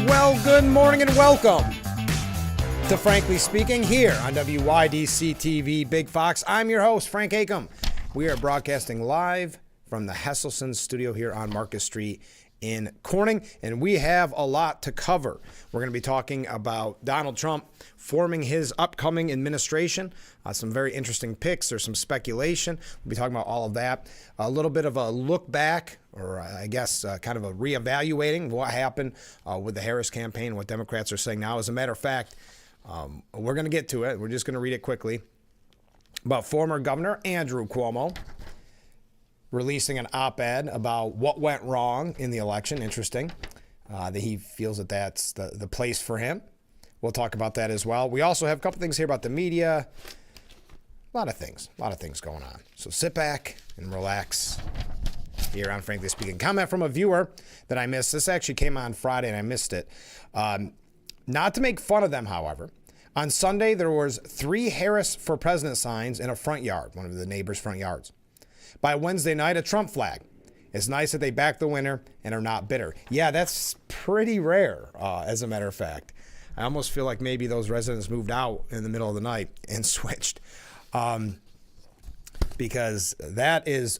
Well, good morning and welcome to Frankly Speaking here on WYDC TV Big Fox. I'm your host, Frank Acom. We are broadcasting live from the Hesselson studio here on Marcus Street in Corning, and we have a lot to cover. We're going to be talking about Donald Trump forming his upcoming administration, some very interesting picks. There's some speculation. We'll be talking about all of that. A little bit of a look back, or I guess kind of a reevaluating what happened with the Harris campaign, what Democrats are saying now. As a matter of fact, we're going to get to it. We're just going to read it quickly. About former Governor Andrew Cuomo releasing an op-ed about what went wrong in the election. Interesting that he feels that that's the place for him. We'll talk about that as well. We also have a couple things here about the media. A lot of things going on. So sit back and relax here on Frankly Speaking. Comment from a viewer that I missed. This actually came on Friday and I missed it. Not to make fun of them, however. On Sunday, there was 3 Harris for President signs in a front yard, one of the neighbors' front yards. By Wednesday night, a Trump flag. It's nice that they back the winner and are not bitter. Yeah, that's pretty rare, as a matter of fact. I almost feel like maybe those residents moved out in the middle of the night and switched, because that is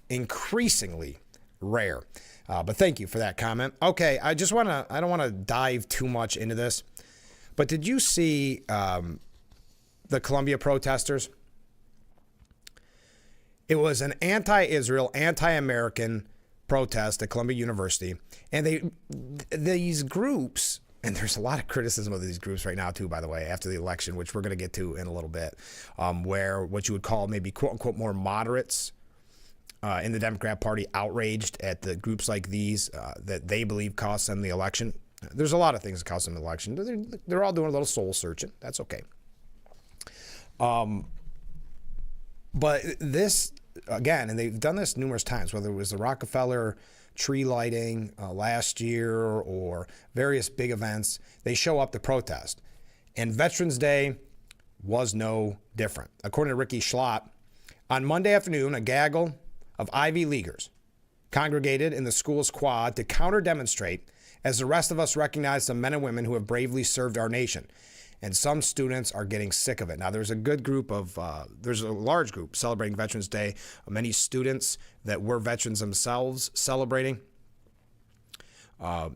increasingly rare. But thank you for that comment. Okay, I don't want to dive too much into this, but did you see the Columbia protesters? It was an anti-Israel, anti-American protest at Columbia University. And these groups, and there's a lot of criticism of these groups right now too, by the way, after the election, which we're going to get to in a little bit, where what you would call maybe quote unquote more moderates in the Democrat Party outraged at the groups like these that they believe cost them the election. There's a lot of things that cost them the election. They're all doing a little soul searching. That's okay. But this, again, and they've done this numerous times, whether it was the Rockefeller tree lighting last year or various big events, they show up to protest. And Veterans Day was no different. According to Ricky Schlott, on Monday afternoon, a gaggle of Ivy Leaguers congregated in the school's quad to counter-demonstrate as the rest of us recognize the men and women who have bravely served our nation. And some students are getting sick of it. Now, there's a large group celebrating Veterans Day. Many students that were veterans themselves celebrating.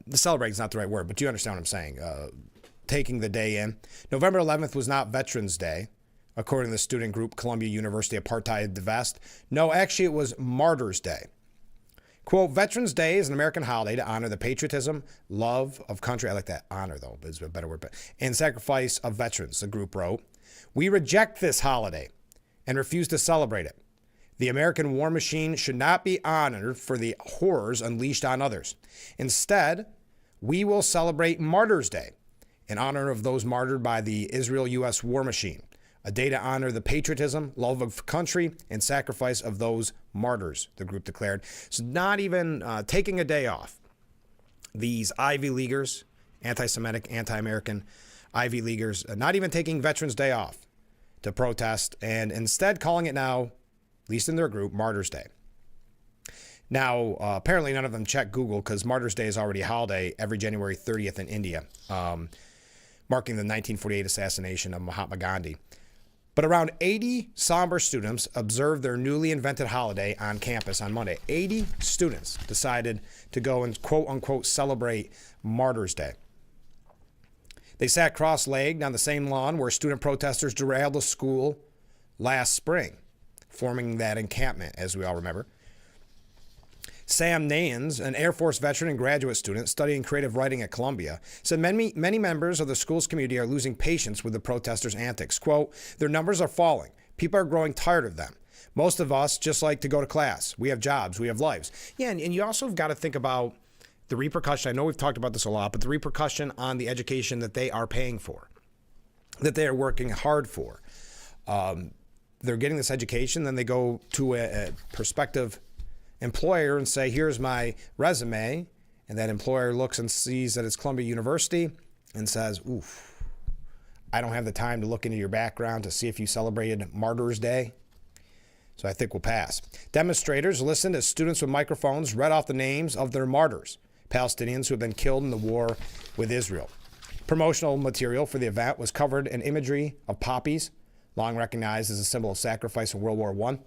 Celebrating is not the right word, but you understand what I'm saying. Taking the day in. November 11th was not Veterans Day, according to the student group Columbia University Apartheid Divest. No, actually, it was Martyrs Day. Quote, Veterans Day is an American holiday to honor the patriotism, love of country. I like that. Honor, though, is a better word. And sacrifice of veterans, the group wrote. We reject this holiday and refuse to celebrate it. The American war machine should not be honored for the horrors unleashed on others. Instead, we will celebrate Martyrs Day in honor of those martyred by the Israel-U.S. war machine, a day to honor the patriotism, love of country, and sacrifice of those martyrs, the group declared. So not even taking a day off. These Ivy Leaguers, anti-Semitic, anti-American Ivy Leaguers, not even taking Veterans Day off to protest, and instead calling it now, at least in their group, Martyrs Day. Now, apparently none of them check Google because Martyrs Day is already a holiday every January 30th in India, marking the 1948 assassination of Mahatma Gandhi. But around 80 somber students observed their newly invented holiday on campus on Monday. 80 students decided to go and quote-unquote celebrate Martyrs Day. They sat cross-legged on the same lawn where student protesters derailed the school last spring, forming that encampment, as we all remember. Sam Nayans, an Air Force veteran and graduate student studying creative writing at Columbia, said many members of the school's community are losing patience with the protesters' antics. Quote, their numbers are falling. People are growing tired of them. Most of us just like to go to class. We have jobs. We have lives. Yeah, and you also have got to think about the repercussion. I know we've talked about this a lot, but the repercussion on the education that they are paying for, that they are working hard for. They're getting this education, then they go to a prospective employer and say, here's my resume, and that employer looks and sees that it's Columbia University and says, oof, I don't have the time to look into your background to see if you celebrated Martyrs Day, so I think we'll pass. Demonstrators listened as students with microphones read off the names of their martyrs, Palestinians who have been killed in the war with Israel. Promotional material for the event was covered in imagery of poppies, long recognized as a symbol of sacrifice in World War I.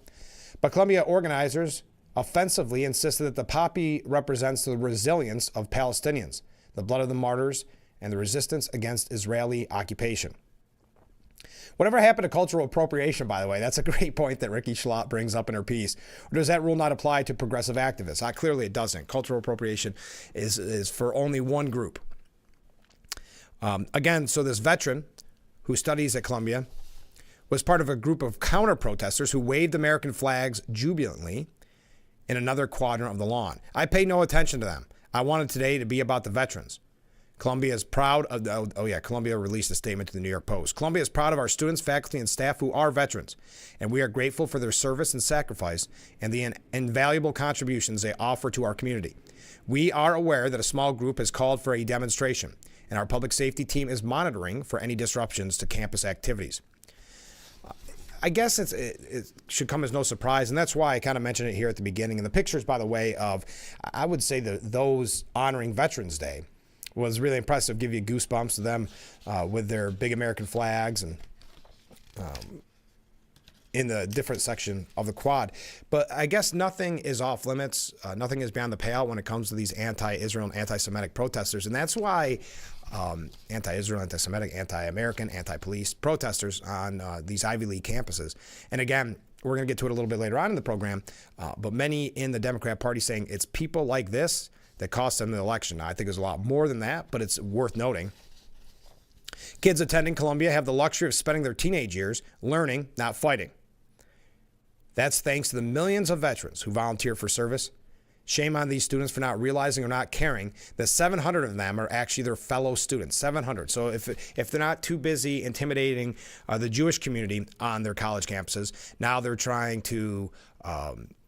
But Columbia organizers offensively insisted that the poppy represents the resilience of Palestinians, the blood of the martyrs, and the resistance against Israeli occupation. Whatever happened to cultural appropriation, by the way? That's a great point that Ricky Schlott brings up in her piece. Or does that rule not apply to progressive activists? Clearly it doesn't. Cultural appropriation is for only one group. Again, so this veteran who studies at Columbia was part of a group of counter-protesters who waved American flags jubilantly in another quadrant of the lawn. I paid no attention to them. I wanted today to be about the veterans. Columbia is proud of, Columbia released a statement to the New York Post. Columbia is proud of our students, faculty, and staff who are veterans, and we are grateful for their service and sacrifice and the invaluable contributions they offer to our community. We are aware that a small group has called for a demonstration, and our public safety team is monitoring for any disruptions to campus activities. I guess it should come as no surprise, and that's why I kind of mentioned it here at the beginning. And the pictures, by the way, of, I would say that those honoring Veterans Day was really impressive. Give you goosebumps to them with their big American flags and in the different section of the quad. But I guess nothing is off limits. Nothing is beyond the pale when it comes to these anti-Israel and anti-Semitic protesters. And that's why anti-Israel, anti-Semitic, anti-American, anti-police protesters on these Ivy League campuses. And again, we're going to get to it a little bit later on in the program, but many in the Democrat Party saying it's people like this that cost them the election. Now, I think there's a lot more than that, but it's worth noting. Kids attending Columbia have the luxury of spending their teenage years learning, not fighting. That's thanks to the millions of veterans who volunteer for service. Shame on these students for not realizing or not caring that 700 of them are actually their fellow students. 700. So if they're not too busy intimidating the Jewish community on their college campuses, now they're trying to,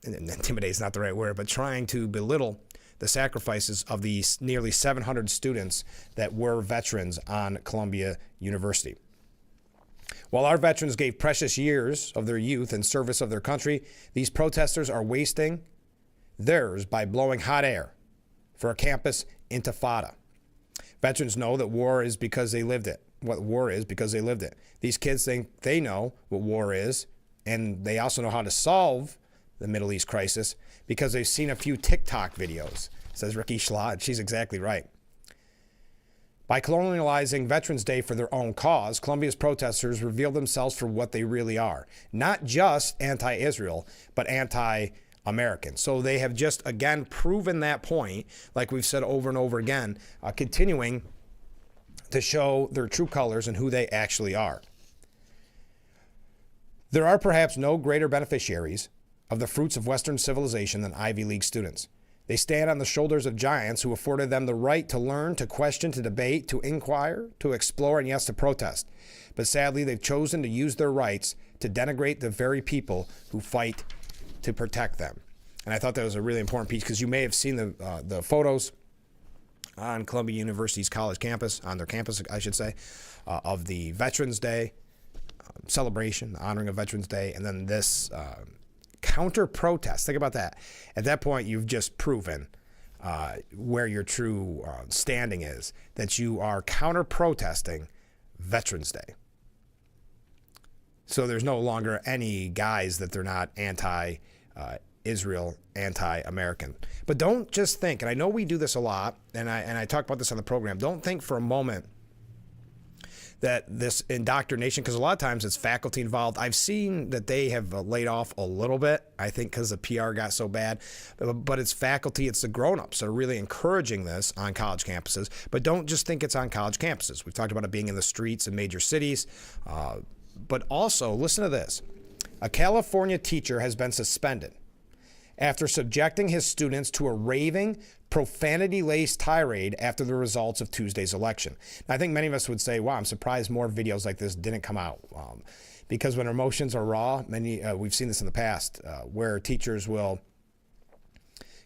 intimidate is not the right word, but trying to belittle the sacrifices of the nearly 700 students that were veterans on Columbia University. While our veterans gave precious years of their youth in service of their country, these protesters are wasting theirs by blowing hot air for a campus intifada. Veterans know that war is because they lived it. What war is because they lived it. These kids think they know what war is, and they also know how to solve the Middle East crisis because they've seen a few TikTok videos, says Ricky Schlott. She's exactly right. By colonializing Veterans Day for their own cause, Columbia's protesters reveal themselves for what they really are. Not just anti-Israel, but anti-American. So they have just, again, proven that point, like we've said over and over again, continuing to show their true colors and who they actually are. There are perhaps no greater beneficiaries of the fruits of Western civilization than Ivy League students. They stand on the shoulders of giants who afforded them the right to learn, to question, to debate, to inquire, to explore, and yes, to protest. But sadly, they've chosen to use their rights to denigrate the very people who fight to protect them. And I thought that was a really important piece because you may have seen the photos on Columbia University's college campus, on their campus, I should say, of the Veterans Day celebration, the honoring of Veterans Day, and then this counter-protest. Think about that. At that point, you've just proven where your true standing is, that you are counter-protesting Veterans Day. So there's no longer any guise that they're not anti-Israel, anti-American. But don't just think, and I know we do this a lot, and I talk about this on the program, don't think for a moment that this indoctrination, because a lot of times it's faculty involved. I've seen that they have laid off a little bit, I think because the PR got so bad, but it's faculty, it's the grown-ups that are really encouraging this on college campuses. But don't just think it's on college campuses. We've talked about it being in the streets in major cities, but also, listen to this. A California teacher has been suspended after subjecting his students to a raving, profanity-laced tirade after the results of Tuesday's election. Now, I think many of us would say, wow, I'm surprised more videos like this didn't come out. Because when emotions are raw, we've seen this in the past, where teachers will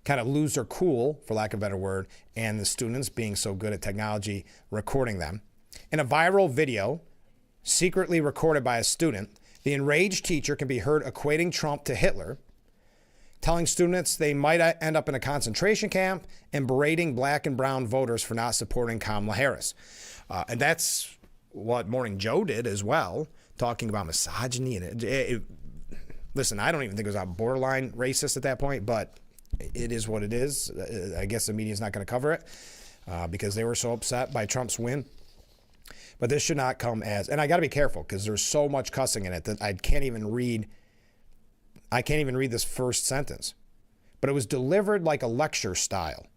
kind of lose their cool, for lack of a better word, and the students, being so good at technology, recording them. In a viral video, secretly recorded by a student, the enraged teacher can be heard equating Trump to Hitler, telling students they might end up in a concentration camp, and berating black and brown voters for not supporting Kamala Harris. And that's what Morning Joe did as well, talking about misogyny. And listen, I don't even think it was on borderline racist at that point, but it is what it is. I guess the media's not going to cover it because they were so upset by Trump's win. But this should not come as, and I got to be careful because there's so much cussing in it that I can't even read this first sentence. But it was delivered like a lecture style,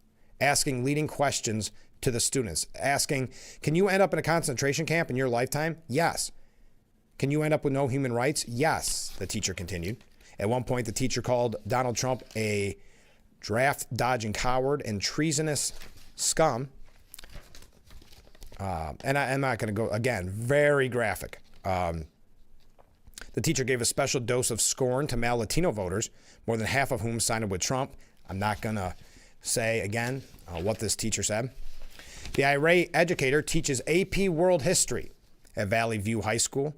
asking leading questions to the students, asking, can you end up in a concentration camp in your lifetime? Yes. Can you end up with no human rights? Yes, the teacher continued. At one point, the teacher called Donald Trump a draft-dodging coward and treasonous scum. And I'm not going to go, again, very graphic. The teacher gave a special dose of scorn to male Latino voters, more than half of whom sided with Trump. I'm not going to say, again, what this teacher said. The irate educator teaches AP World History at Valley View High School.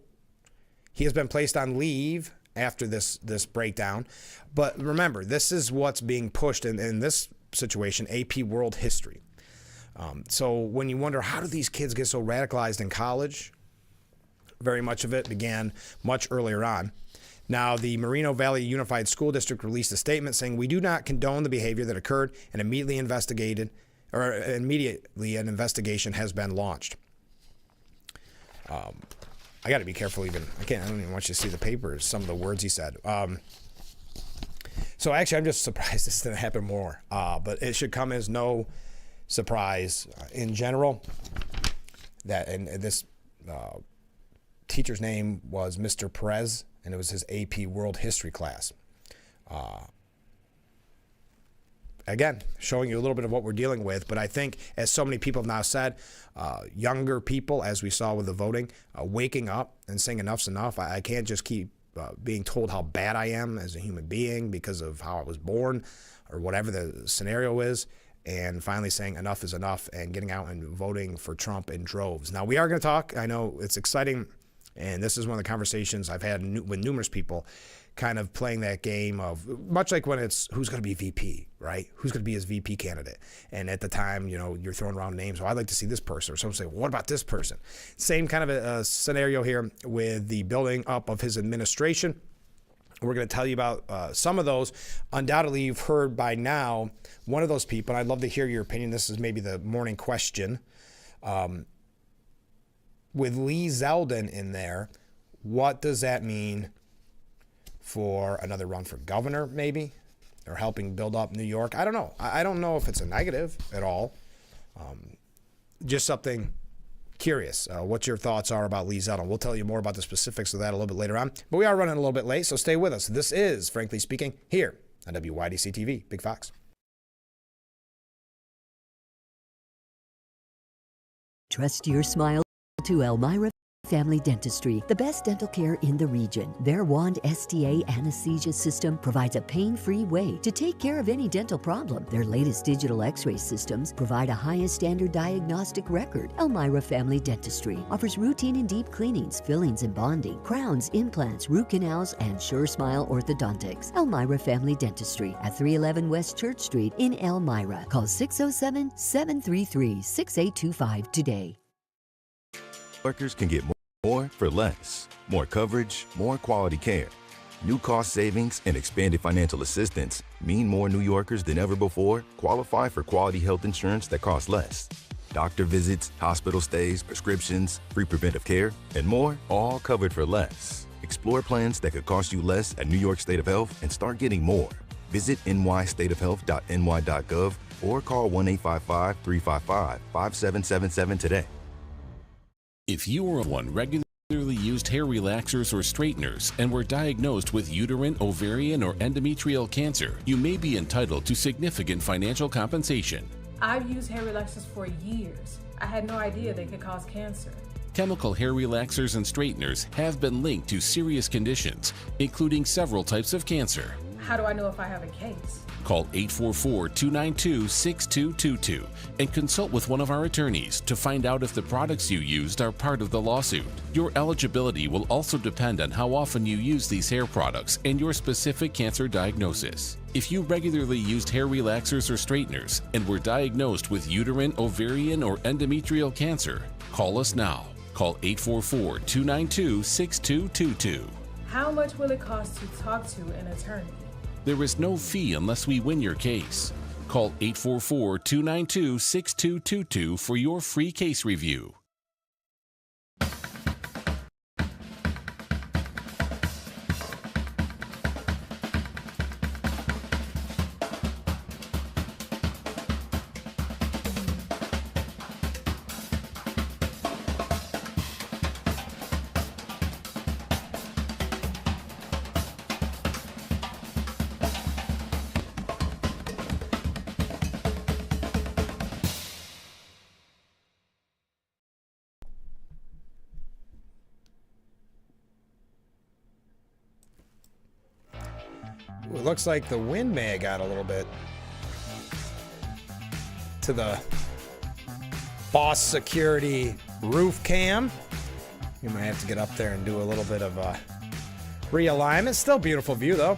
He has been placed on leave after this breakdown. But remember, this is what's being pushed in this situation, AP World History. So when you wonder, how do these kids get so radicalized in college? Very much of it began much earlier on. Now, the Moreno Valley Unified School District released a statement saying, we do not condone the behavior that occurred and immediately an investigation has been launched. I got to be careful even. I don't even want you to see the papers, some of the words he said. So actually, I'm just surprised this didn't happen more. But it should come as no surprise in general that, and this teacher's name was Mr. Perez, and it was his AP World History class. Again, showing you a little bit of what we're dealing with, but I think, as so many people have now said, younger people, as we saw with the voting, waking up and saying enough's enough. I can't just keep being told how bad I am as a human being because of how I was born or whatever the scenario is. and finally saying enough is enough and getting out and voting for Trump in droves. Now, we are going to talk. I know it's exciting, and this is one of the conversations I've had with numerous people, kind of playing that game of, much like when it's who's going to be VP, right? Who's going to be his VP candidate? And at the time, you're throwing around names. Well, I'd like to see this person. Or someone say, well, what about this person? Same kind of a scenario here with the building up of his administration. We're going to tell you about some of those. Undoubtedly, you've heard by now one of those people, and I'd love to hear your opinion. This is maybe the morning question. With Lee Zeldin in there, what does that mean for another run for governor, maybe, or helping build up New York? I don't know. I don't know if it's a negative at all. Just something curious. What your thoughts are about Lee Zeldin. We'll tell you more about the specifics of that a little bit later on. But we are running a little bit late, so stay with us. This is, Frankly Speaking, here on WYDC TV, Big Fox. Trust your smile to Elmira Family Dentistry, the best dental care in the region. Their Wand STA anesthesia system provides a pain-free way to take care of any dental problem. Their latest digital x-ray systems provide a highest standard diagnostic record. Elmira Family Dentistry offers routine and deep cleanings, fillings and bonding, crowns, implants, root canals, and Sure Smile orthodontics. Elmira Family Dentistry at 311 West Church Street in Elmira. Call 607-733-6825 today. Workers can get more for less. More coverage, more quality care. New cost savings and expanded financial assistance mean more New Yorkers than ever before qualify for quality health insurance that costs less. Doctor visits, hospital stays, prescriptions, free preventive care, and more, all covered for less. Explore plans that could cost you less at New York State of Health and start getting more. Visit nystateofhealth.ny.gov or call 1-855-355-5777 today. If you were one regularly used hair relaxers or straighteners and were diagnosed with uterine, ovarian, or endometrial cancer, you may be entitled to significant financial compensation. I've used hair relaxers for years. I had no idea they could cause cancer. Chemical hair relaxers and straighteners have been linked to serious conditions, including several types of cancer. How do I know if I have a case? Call 844-292-6222 and consult with one of our attorneys to find out if the products you used are part of the lawsuit. Your eligibility will also depend on how often you use these hair products and your specific cancer diagnosis. If you regularly used hair relaxers or straighteners and were diagnosed with uterine, ovarian, or endometrial cancer, call us now. Call 844-292-6222. How much will it cost to talk to an attorney? There is no fee unless we win your case. Call 844-292-6222 for your free case review. It looks like the wind may have got a little bit to the Boss Security roof cam. You might have to get up there and do a little bit of a realignment. Still beautiful view, though.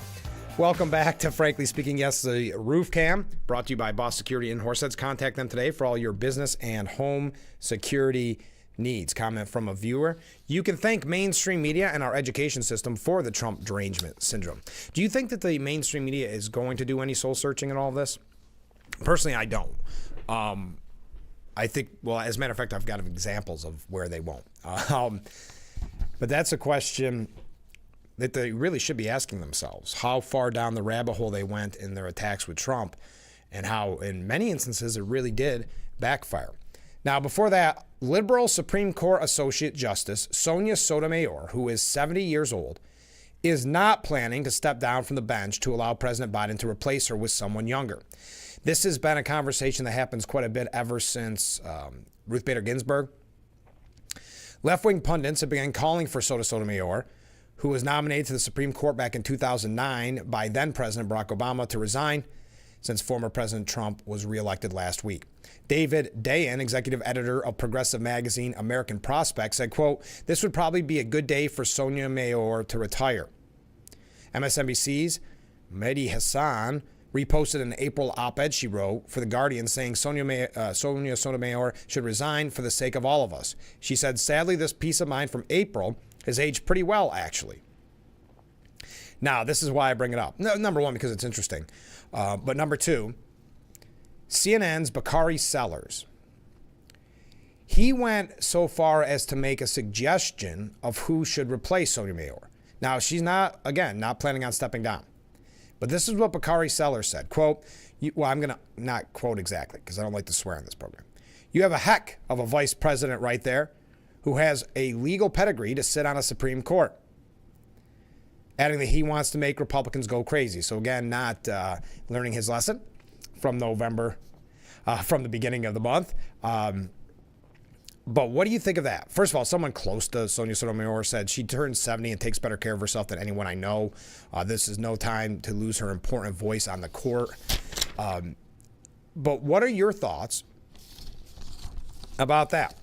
Welcome back to Frankly Speaking. Yes, the roof cam brought to you by Boss Security in Horseheads. Contact them today for all your business and home security needs. Comment from a viewer. You can thank mainstream media and our education system for the Trump derangement syndrome. Do you think that the mainstream media is going to do any soul searching in all of this? Personally, I don't. I think, well, as a matter of fact, I've got examples of where they won't. But that's a question that they really should be asking themselves. How far down the rabbit hole they went in their attacks with Trump, and how, in many instances, it really did backfire. Now, before that, liberal Supreme Court Associate Justice Sonia Sotomayor, who is 70 years old, is not planning to step down from the bench to allow President Biden to replace her with someone younger. This has been a conversation that happens quite a bit ever since Ruth Bader Ginsburg. Left-wing pundits have begun calling for Sotomayor, who was nominated to the Supreme Court back in 2009 by then-President Barack Obama, to resign. since former President Trump was reelected last week. David Dayen, executive editor of progressive magazine American Prospect, said, quote, "This would probably be a good day for Sotomayor to retire." MSNBC's Mehdi Hassan reposted an April op-ed she wrote for The Guardian saying Sonia Sotomayor should resign for the sake of all of us. She said, "Sadly, this peace of mind from April has aged pretty well, actually." Now, this is why I bring it up. Number one, because it's interesting. But number two, CNN's Bakari Sellers. He went so far as to make a suggestion of who should replace Sotomayor. Now, she's not planning on stepping down. But this is what Bakari Sellers said. Quote, I'm going to not quote exactly because I don't like to swear on this program. "You have a heck of a vice president right there who has a legal pedigree to sit on a Supreme Court." Adding that he wants to make Republicans go crazy. So again, not learning his lesson from November, from the beginning of the month. But what do you think of that? First of all, someone close to Sonia Sotomayor said she turned 70 and takes better care of herself than anyone I know. This is no time to lose her important voice on the court. But what are your thoughts about that?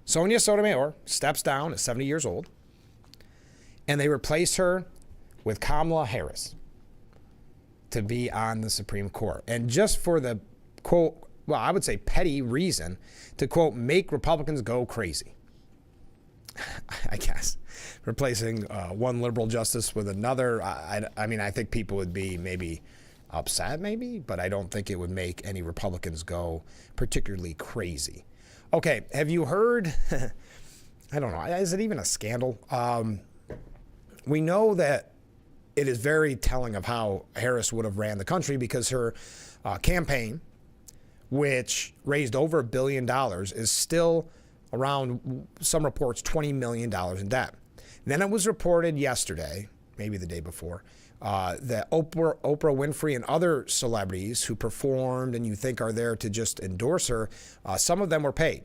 Sonia Sotomayor steps down at 70 years old, and they replace her with Kamala Harris to be on the Supreme Court. And just for the, quote, well, I would say petty reason to, quote, make Republicans go crazy. I guess. Replacing one liberal justice with another. I mean, I think people would be maybe upset, but I don't think it would make any Republicans go particularly crazy. Okay, have you heard, I don't know, is it even a scandal? We know that it is very telling of how Harris would have ran the country because her campaign, which raised over $1 billion, is still around, some reports, $20 million in debt. Then it was reported yesterday, maybe the day before, that Oprah Winfrey and other celebrities who performed and you think are there to just endorse her, some of them were paid.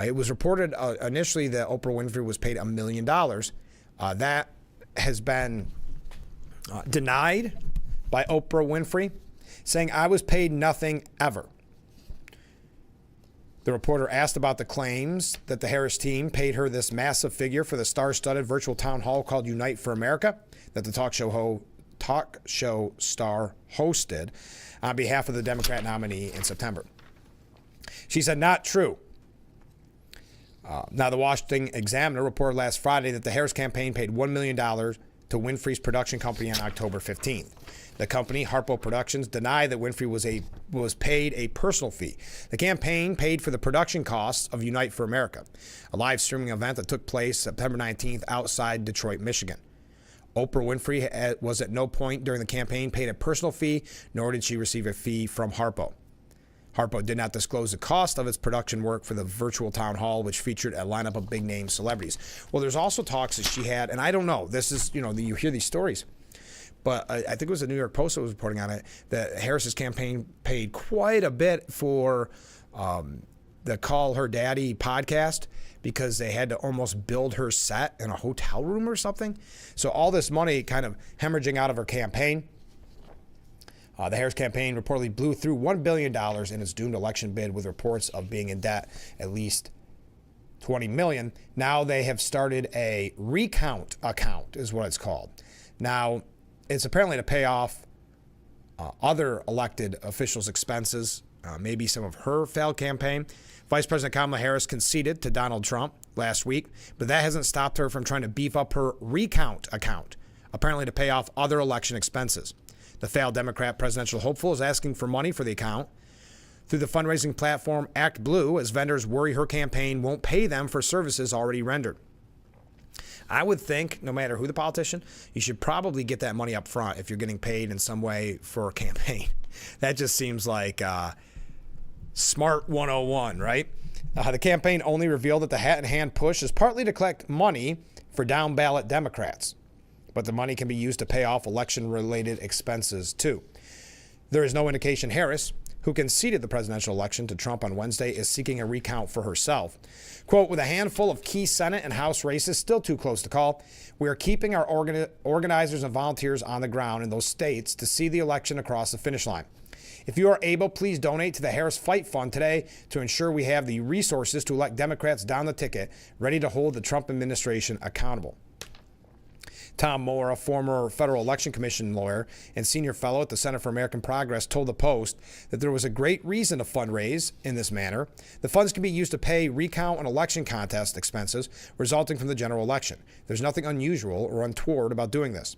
It was reported initially that Oprah Winfrey was paid $1 million. That has been denied by Oprah Winfrey, saying, "I was paid nothing ever." The reporter asked about the claims that the Harris team paid her this massive figure for the star-studded virtual town hall called Unite for America that the talk show star hosted on behalf of the Democrat nominee in September. She said, "Not true." Now, the Washington Examiner reported last Friday that the Harris campaign paid $1 million to Winfrey's production company on October 15th. The company, Harpo Productions, denied that Winfrey was paid a personal fee. The campaign paid for the production costs of Unite for America, a live streaming event that took place September 19th outside Detroit, Michigan. Oprah Winfrey was at no point during the campaign paid a personal fee, nor did she receive a fee from Harpo. Harpo did not disclose the cost of its production work for the virtual town hall, which featured a lineup of big-name celebrities. Well, there's also talks that she had, and I don't know, this is, you hear these stories, but I think it was the New York Post that was reporting on it, that Harris's campaign paid quite a bit for the Call Her Daddy podcast because they had to almost build her set in a hotel room or something. So all this money kind of hemorrhaging out of her campaign. The Harris campaign reportedly blew through $1 billion in its doomed election bid with reports of being in debt at least $20 million. Now they have started a recount account, is what it's called. Now, it's apparently to pay off other elected officials' expenses, maybe some of her failed campaign. Vice President Kamala Harris conceded to Donald Trump last week, but that hasn't stopped her from trying to beef up her recount account, apparently to pay off other election expenses. The failed Democrat presidential hopeful is asking for money for the account through the fundraising platform Act Blue as vendors worry her campaign won't pay them for services already rendered. I would think, no matter who the politician, you should probably get that money up front if you're getting paid in some way for a campaign. That just seems like smart 101, right? The campaign only revealed that the hat-in-hand push is partly to collect money for down-ballot Democrats, but the money can be used to pay off election-related expenses, too. There is no indication Harris, who conceded the presidential election to Trump on Wednesday, is seeking a recount for herself. Quote, with a handful of key Senate and House races still too close to call, we are keeping our organizers and volunteers on the ground in those states to see the election across the finish line. If you are able, please donate to the Harris Fight Fund today to ensure we have the resources to elect Democrats down the ticket, ready to hold the Trump administration accountable. Tom Moore, a former Federal Election Commission lawyer and senior fellow at the Center for American Progress, told the Post that there was a great reason to fundraise in this manner. The funds can be used to pay recount and election contest expenses resulting from the general election. There's nothing unusual or untoward about doing this.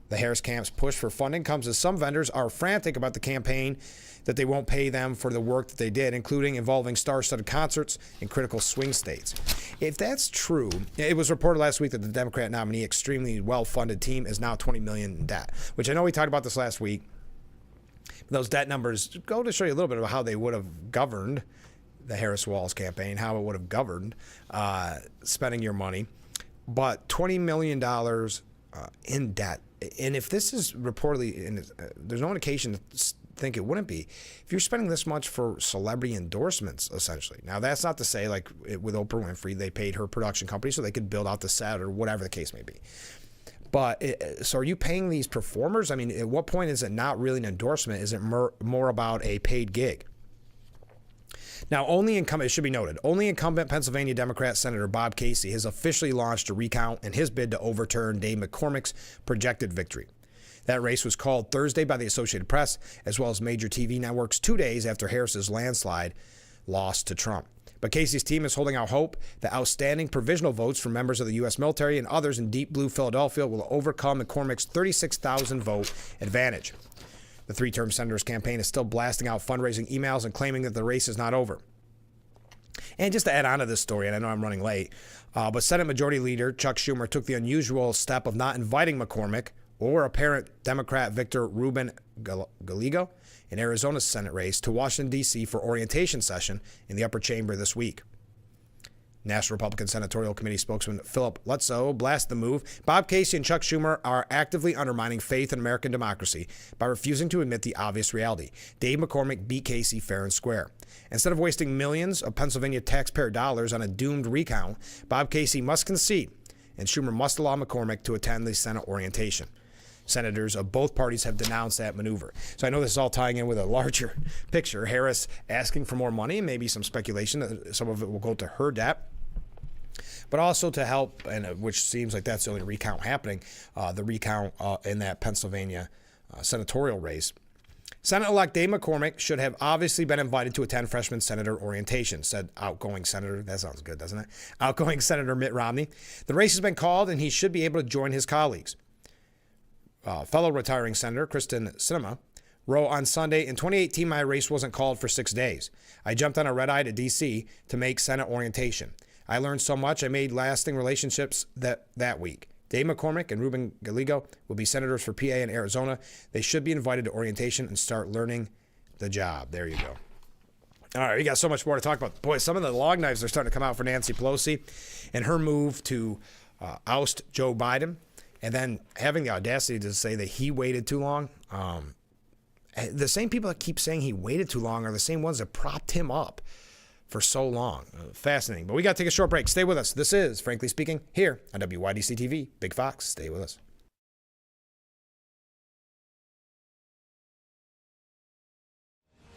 The Harris camp's push for funding comes as some vendors are frantic about the campaign that they won't pay them for the work that they did, including involving star-studded concerts in critical swing states. If that's true, it was reported last week that the Democrat nominee, extremely well-funded team, is now $20 million in debt, which I know we talked about this last week. Those debt numbers go to show you a little bit about how they would have governed the Harris-Walz campaign, how it would have governed spending your money. But $20 million in debt. And if this is reportedly, and there's no indication to think it wouldn't be, if you're spending this much for celebrity endorsements, essentially. Now, that's not to say, like with Oprah Winfrey, they paid her production company so they could build out the set or whatever the case may be. But so are you paying these performers? I mean, at what point is it not really an endorsement? Is it more about a paid gig? Now, it should be noted, only incumbent Pennsylvania Democrat Senator Bob Casey has officially launched a recount in his bid to overturn Dave McCormick's projected victory. That race was called Thursday by the Associated Press, as well as major TV networks, 2 days after Harris's landslide loss to Trump. But Casey's team is holding out hope that outstanding provisional votes from members of the U.S. military and others in deep blue Philadelphia will overcome McCormick's 36,000 vote advantage. The three-term senator's campaign is still blasting out fundraising emails and claiming that the race is not over. And just to add on to this story, and I know I'm running late, but Senate Majority Leader Chuck Schumer took the unusual step of not inviting McCormick or apparent Democrat Victor Rubin Gallego in Arizona's Senate race to Washington, D.C. for orientation session in the upper chamber this week. National Republican Senatorial Committee spokesman Philip Lutzow blasted the move. Bob Casey and Chuck Schumer are actively undermining faith in American democracy by refusing to admit the obvious reality. Dave McCormick beat Casey fair and square. Instead of wasting millions of Pennsylvania taxpayer dollars on a doomed recount, Bob Casey must concede, and Schumer must allow McCormick to attend the Senate orientation. Senators of both parties have denounced that maneuver. So I know this is all tying in with a larger picture. Harris asking for more money, maybe some speculation that some of it will go to her debt, but also to help, and which seems like that's the only recount happening, the recount in that Pennsylvania senatorial race. Senate-elect Dave McCormick should have obviously been invited to attend freshman senator orientation, said outgoing Senator, that sounds good, doesn't it? Outgoing Senator Mitt Romney. The race has been called, and he should be able to join his colleagues. Fellow retiring Senator Kristen Sinema wrote on Sunday, in 2018, my race wasn't called for 6 days. I jumped on a red-eye to D.C. to make Senate orientation. I learned so much, I made lasting relationships that week. Dave McCormick and Rubin Gallego will be senators for PA and Arizona. They should be invited to orientation and start learning the job. There you go. All right, we got so much more to talk about. Boy, some of the long knives are starting to come out for Nancy Pelosi and her move to oust Joe Biden, and then having the audacity to say that he waited too long. The same people that keep saying he waited too long are the same ones that propped him up for so long. Fascinating. But we got to take a short break. Stay with us. This is Frankly Speaking here on WYDC TV. Big Fox, stay with us.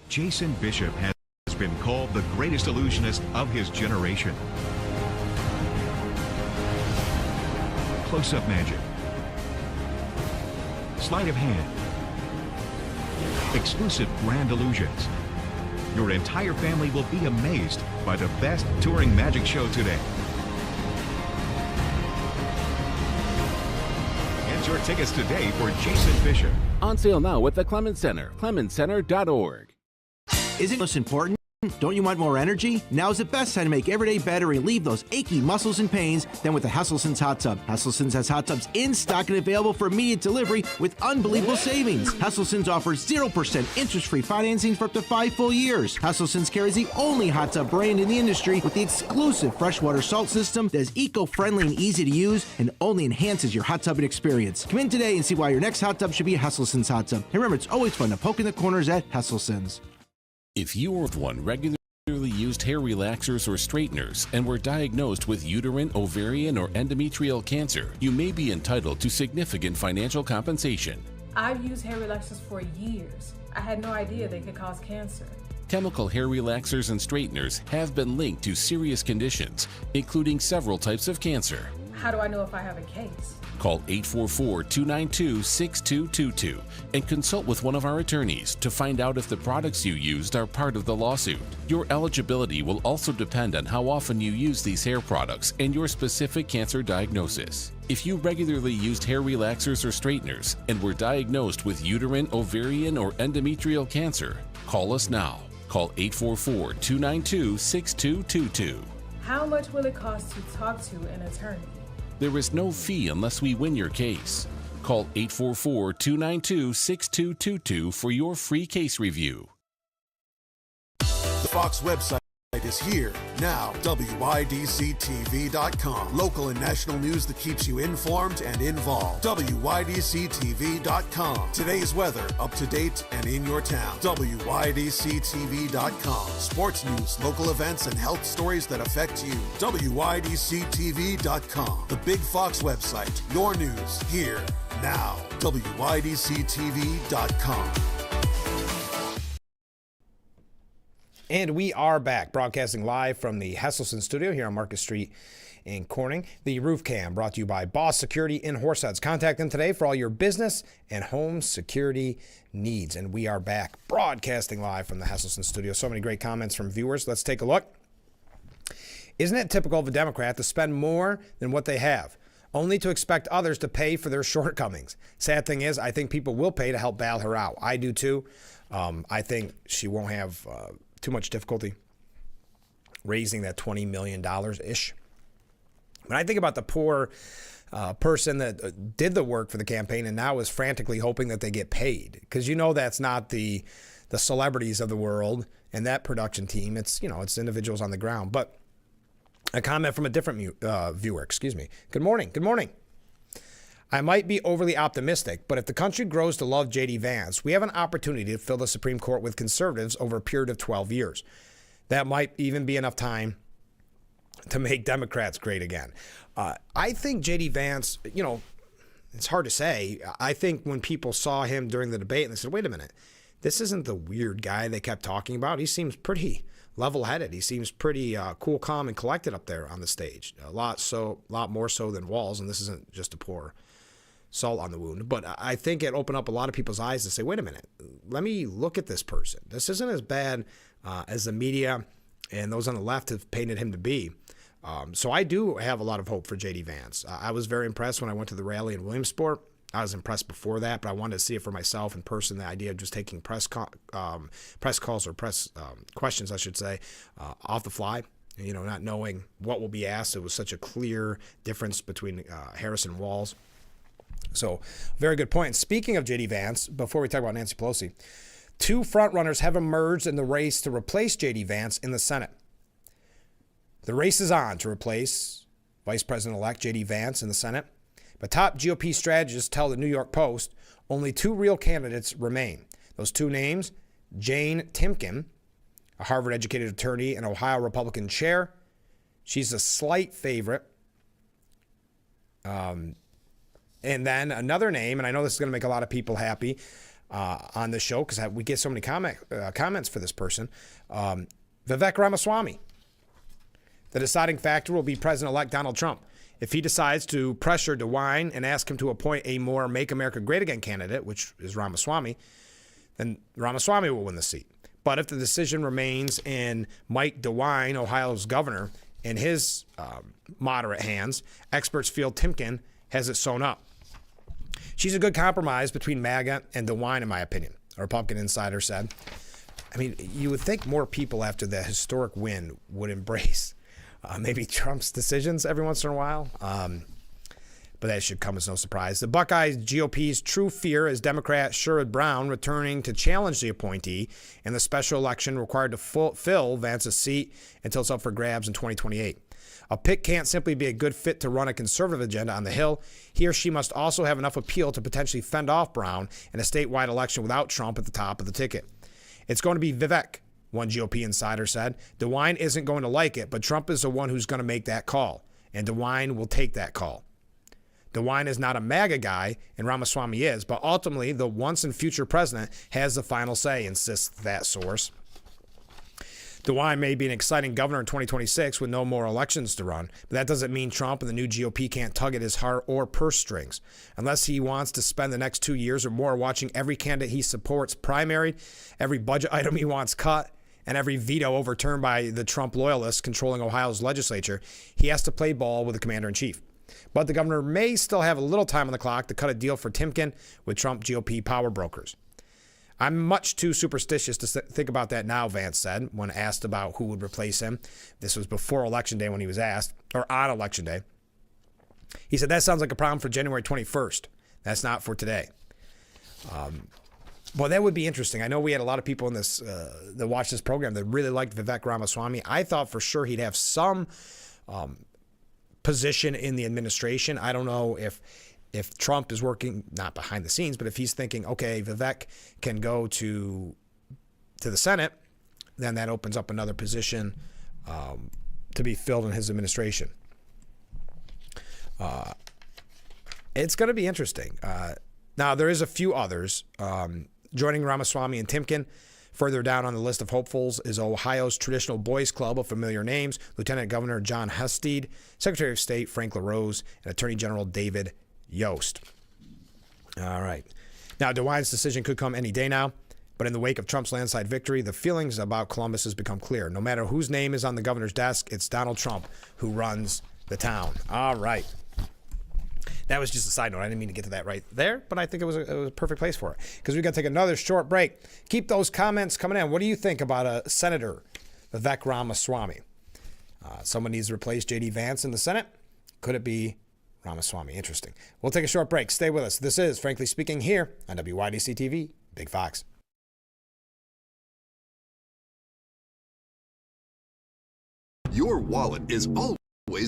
Jason Bishop has been called the greatest illusionist of his generation. Close-up magic, sleight of hand, exclusive grand illusions. Your entire family will be amazed by the best touring magic show today. Get your tickets today for Jason Bishop. On sale now at the Clemens Center, clemenscenter.org. Isn't most important? Don't you want more energy? Now's the best time to make every day better and relieve those achy muscles and pains than with the Hesselson's Hot Tub. Hesselson's has hot tubs in stock and available for immediate delivery with unbelievable savings. Hesselson's offers 0% interest-free financing for up to 5 full years. Hesselson's carries the only hot tub brand in the industry with the exclusive freshwater salt system that is eco-friendly and easy to use and only enhances your hot tubbing experience. Come in today and see why your next hot tub should be a Hesselson's hot tub. And remember, it's always fun to poke in the corners at Hesselson's. If you or one regularly used hair relaxers or straighteners and were diagnosed with uterine, ovarian, or endometrial cancer, you may be entitled to significant financial compensation. I've used hair relaxers for years. I had no idea they could cause cancer. Chemical hair relaxers and straighteners have been linked to serious conditions, including several types of cancer. How do I know if I have a case? Call 844-292-6222 and consult with one of our attorneys to find out if the products you used are part of the lawsuit. Your eligibility will also depend on how often you use these hair products and your specific cancer diagnosis. If you regularly used hair relaxers or straighteners and were diagnosed with uterine, ovarian, or endometrial cancer, call us now. Call 844-292-6222. How much will it cost to talk to an attorney? There is no fee unless we win your case. Call 844-292-6222 for your free case review. The Fox website is here now. WYDCTV.com. Local and national news that keeps you informed and involved. WYDCTV.com. Today's weather up to date and in your town. WYDCTV.com. Sports news, local events, and health stories that affect you. WYDCTV.com. The Big Fox website. Your news here now. WYDCTV.com. And we are back, broadcasting live from the Hesselson studio here on Market Street in Corning. The Roof Cam brought to you by Boss Security in Horseheads. Contact them today for all your business and home security needs. And we are back, broadcasting live from the Hesselson studio. So many great comments from viewers. Let's take a look. Isn't it typical of a Democrat to spend more than what they have, only to expect others to pay for their shortcomings? Sad thing is, I think people will pay to help bail her out. I do too. I think she won't have too much difficulty raising that $20 million-ish. When I think about the poor person that did the work for the campaign and now is frantically hoping that they get paid, because you know that's not the celebrities of the world and that production team. It's, it's individuals on the ground. But a comment from a different viewer. Excuse me. Good morning. Good morning. I might be overly optimistic, but if the country grows to love J.D. Vance, we have an opportunity to fill the Supreme Court with conservatives over a period of 12 years. That might even be enough time to make Democrats great again. I think J.D. Vance, it's hard to say. I think when people saw him during the debate and they said, wait a minute, this isn't the weird guy they kept talking about. He seems pretty level-headed. He seems pretty cool, calm, and collected up there on the stage. A lot more so than Walz, and this isn't just to pour salt on the wound. But I think it opened up a lot of people's eyes to say, wait a minute, let me look at this person. This isn't as bad as the media and those on the left have painted him to be. So I do have a lot of hope for J.D. Vance. I was very impressed when I went to the rally in Williamsport. I was impressed before that, but I wanted to see it for myself in person. The idea of just taking press calls or press questions, I should say, off the fly, not knowing what will be asked. It was such a clear difference between Harris and Walz. So, very good point. Speaking of J.D. Vance, before we talk about Nancy Pelosi, two frontrunners have emerged in the race to replace J.D. Vance in the Senate. The race is on to replace Vice President-elect J.D. Vance in the Senate, but top GOP strategists tell the New York Post only two real candidates remain. Those two names, Jane Timken, a Harvard-educated attorney and Ohio Republican chair. She's a slight favorite. And then another name, and I know this is going to make a lot of people happy on the show because we get so many comments for this person, Vivek Ramaswamy. The deciding factor will be President-elect Donald Trump. If he decides to pressure DeWine and ask him to appoint a more Make America Great Again candidate, which is Ramaswamy, then Ramaswamy will win the seat. But if the decision remains in Mike DeWine, Ohio's governor, in his moderate hands, experts feel Timken has it sewn up. She's a good compromise between MAGA and DeWine, in my opinion, a Republican insider said. I mean, you would think more people after the historic win would embrace maybe Trump's decisions every once in a while. But that should come as no surprise. The Buckeyes GOP's true fear is Democrat Sherrod Brown returning to challenge the appointee in the special election required to fill Vance's seat until it's up for grabs in 2028. A pick can't simply be a good fit to run a conservative agenda on the Hill. He or she must also have enough appeal to potentially fend off Brown in a statewide election without Trump at the top of the ticket. It's going to be Vivek one GOP insider said. DeWine isn't going to like it, but Trump is the one who's going to make that call, and DeWine will take that call. DeWine is not a MAGA guy, and Ramaswamy is, but ultimately the once and future president has the final say, insists that source. DeWine may be an exciting governor in 2026 with no more elections to run, but that doesn't mean Trump and the new GOP can't tug at his heart or purse strings. Unless he wants to spend the next 2 years or more watching every candidate he supports primaried, every budget item he wants cut, and every veto overturned by the Trump loyalists controlling Ohio's legislature, he has to play ball with the commander-in-chief. But the governor may still have a little time on the clock to cut a deal for Timken with Trump GOP power brokers. I'm much too superstitious to think about that now, Vance said, when asked about who would replace him. This was before Election Day when he was asked, or on Election Day. He said, that sounds like a problem for January 21st. That's not for today. Well, that would be interesting. I know we had a lot of people in this that watched this program that really liked Vivek Ramaswamy. I thought for sure he'd have some position in the administration. I don't know if Trump is working, not behind the scenes, but if he's thinking, okay, Vivek can go to the Senate, then that opens up another position to be filled in his administration. It's going to be interesting. Now, there is a few others. Joining Ramaswamy and Timken, further down on the list of hopefuls is Ohio's Traditional Boys Club of familiar names, Lieutenant Governor John Husted, Secretary of State Frank LaRose, and Attorney General David Yost. All right. Now, DeWine's decision could come any day now, but in the wake of Trump's landslide victory, the feelings about Columbus has become clear. No matter whose name is on the governor's desk, it's Donald Trump who runs the town. All right. That was just a side note. I didn't mean to get to that right there, but I think it was a perfect place for it because we've got to take another short break. Keep those comments coming in. What do you think about Senator Vivek Ramaswamy? Someone needs to replace J.D. Vance in the Senate. Could it be Ramaswamy? Interesting. We'll take a short break. Stay with us. This is Frankly Speaking here on WYDC TV, Big Fox. Your wallet is always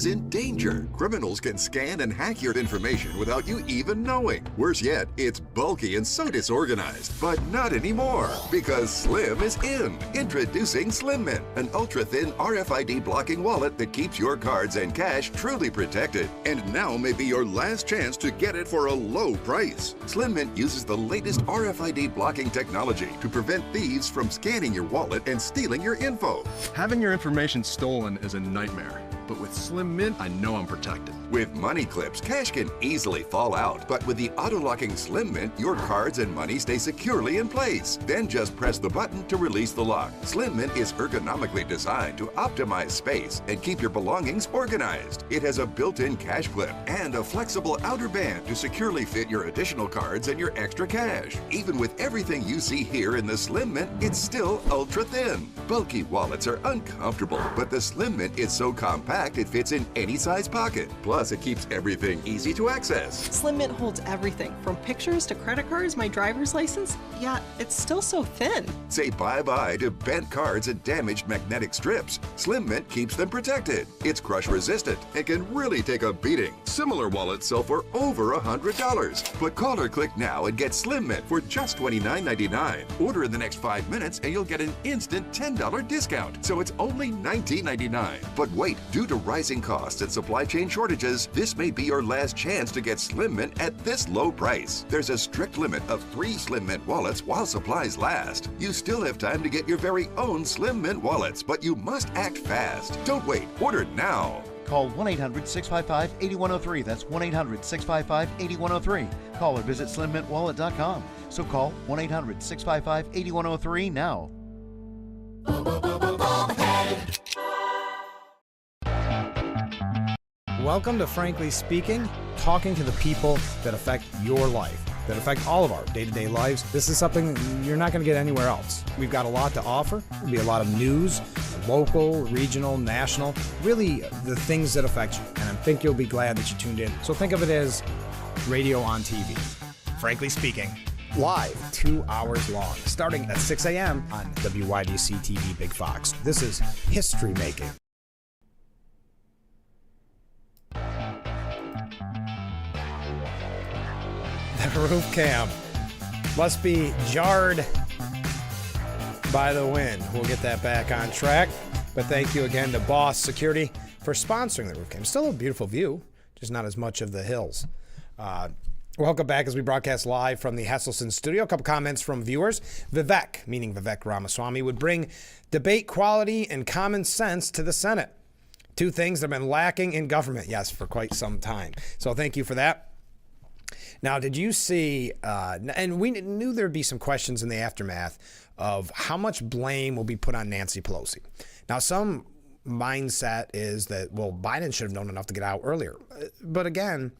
in danger. Criminals can scan and hack your information without you even knowing. Worse yet, it's bulky and so disorganized. But not anymore, because Slim is in. Introducing Slim Mint, an ultra-thin RFID blocking wallet that keeps your cards and cash truly protected. And now may be your last chance to get it for a low price. Slim Mint uses the latest RFID blocking technology to prevent thieves from scanning your wallet and stealing your info. Having your information stolen is a nightmare. But with Slim Mint, I know I'm protected. With money clips, cash can easily fall out. But with the auto-locking Slim Mint, your cards and money stay securely in place. Then just press the button to release the lock. Slim Mint is ergonomically designed to optimize space and keep your belongings organized. It has a built-in cash clip and a flexible outer band to securely fit your additional cards and your extra cash. Even with everything you see here in the Slim Mint, it's still ultra-thin. Bulky wallets are uncomfortable, but the Slim Mint is so compact it fits in any size pocket. Plus, it keeps everything easy to access. Slim Mint holds everything from pictures to credit cards, my driver's license. Yeah, it's still so thin. Say bye-bye to bent cards and damaged magnetic strips. Slim Mint keeps them protected. It's crush resistant and can really take a beating. Similar wallets sell for over $100. But call or click now and get Slim Mint for just $29.99. Order in the next 5 minutes and you'll get an instant $10 discount. So it's only $19.99. But wait, due to rising costs and supply chain shortages, this may be your last chance to get Slim Mint at this low price. There's a strict limit of 3 Slim Mint wallets while supplies last. You still have time to get your very own Slim Mint wallets, but you must act fast. Don't wait. Order now. Call 1-800-655-8103. That's 1-800-655-8103. Call or visit slimmintwallet.com. So call 1-800-655-8103 now. Welcome to Frankly Speaking, talking to the people that affect your life, that affect all of our day-to-day lives. This is something you're not going to get anywhere else. We've got a lot to offer. There'll be a lot of news, local, regional, national, really the things that affect you. And I think you'll be glad that you tuned in. So think of it as radio on TV. Frankly Speaking, live, 2 hours long, starting at 6 a.m. on WYDC TV Big Fox. This is history making. The roof cam must be jarred by the Wind. We'll get that back on track. But thank you again to Boss Security for sponsoring the roof cam. Still a beautiful view, just not as much of the hills. Welcome back as we broadcast live from the Hesselson studio. A couple comments from viewers. Vivek, meaning Vivek Ramaswamy, would bring debate quality and common sense to the Senate. Two things that have been lacking in government, yes, for quite some time. So thank you for that. Now, did you see, and we knew there'd be some questions in the aftermath of how much blame will be put on Nancy Pelosi. Now, some mindset is that, well, Biden should have known enough to get out earlier. But again,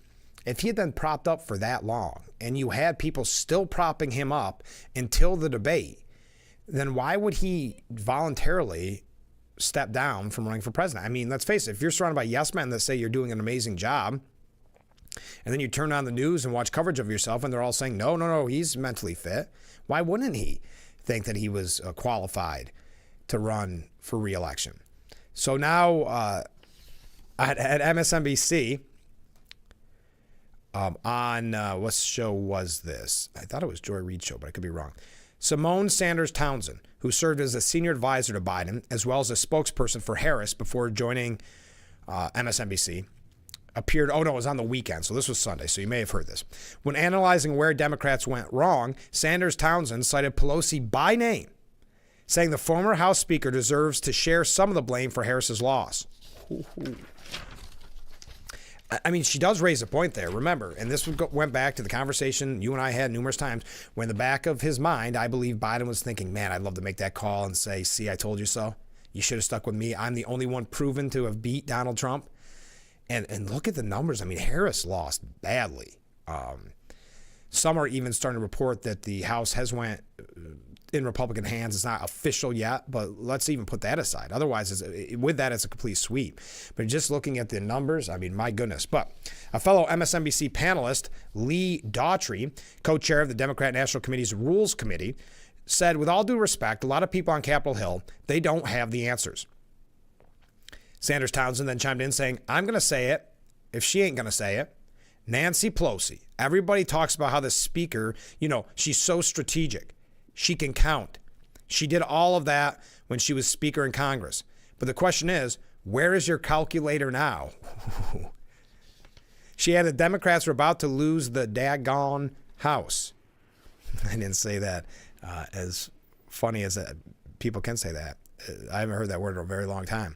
if he had been propped up for that long and you had people still propping him up until the debate, then why would he voluntarily step down from running for president? I mean, let's face it, if you're surrounded by yes men that say you're doing an amazing job, and then you turn on the news and watch coverage of yourself and they're all saying, no, he's mentally fit, why wouldn't he think that he was qualified to run for re-election? So now at MSNBC, on what show was this? I thought it was Joy Reid's show, but I could be wrong. Simone Sanders Townsend, who served as a senior advisor to Biden, as well as a spokesperson for Harris before joining MSNBC, appeared, it was on the weekend, so this was Sunday, so you may have heard this. When analyzing where Democrats went wrong, Sanders Townsend cited Pelosi by name, saying the former House Speaker deserves to share some of the blame for Harris's loss. I mean, she does raise a point there. Remember, and this went back to the conversation you and I had numerous times, when in the back of his mind, I believe Biden was thinking, man, I'd love to make that call and say, see, I told you so. You should have stuck with me. I'm the only one proven to have beat Donald Trump. And look at the numbers. I mean, Harris lost badly. Some are even starting to report that the House has went in Republican hands. It's not official yet, but let's even put that aside. Otherwise, with that, it's a complete sweep. But just looking at the numbers, I mean, my goodness. But a fellow MSNBC panelist, Lee Daughtry, co-chair of the Democrat National Committee's Rules Committee, said, with all due respect, a lot of people on Capitol Hill, they don't have the answers. Sanders Townsend then chimed in saying, I'm going to say it if she ain't going to say it. Nancy Pelosi. Everybody talks about how the speaker, she's so strategic. She can count. She did all of that when she was Speaker in Congress. But the question is, where is your calculator now? She added, Democrats were about to lose the daggone House. I didn't say that as funny as that. People can say that. I haven't heard that word in a very long time.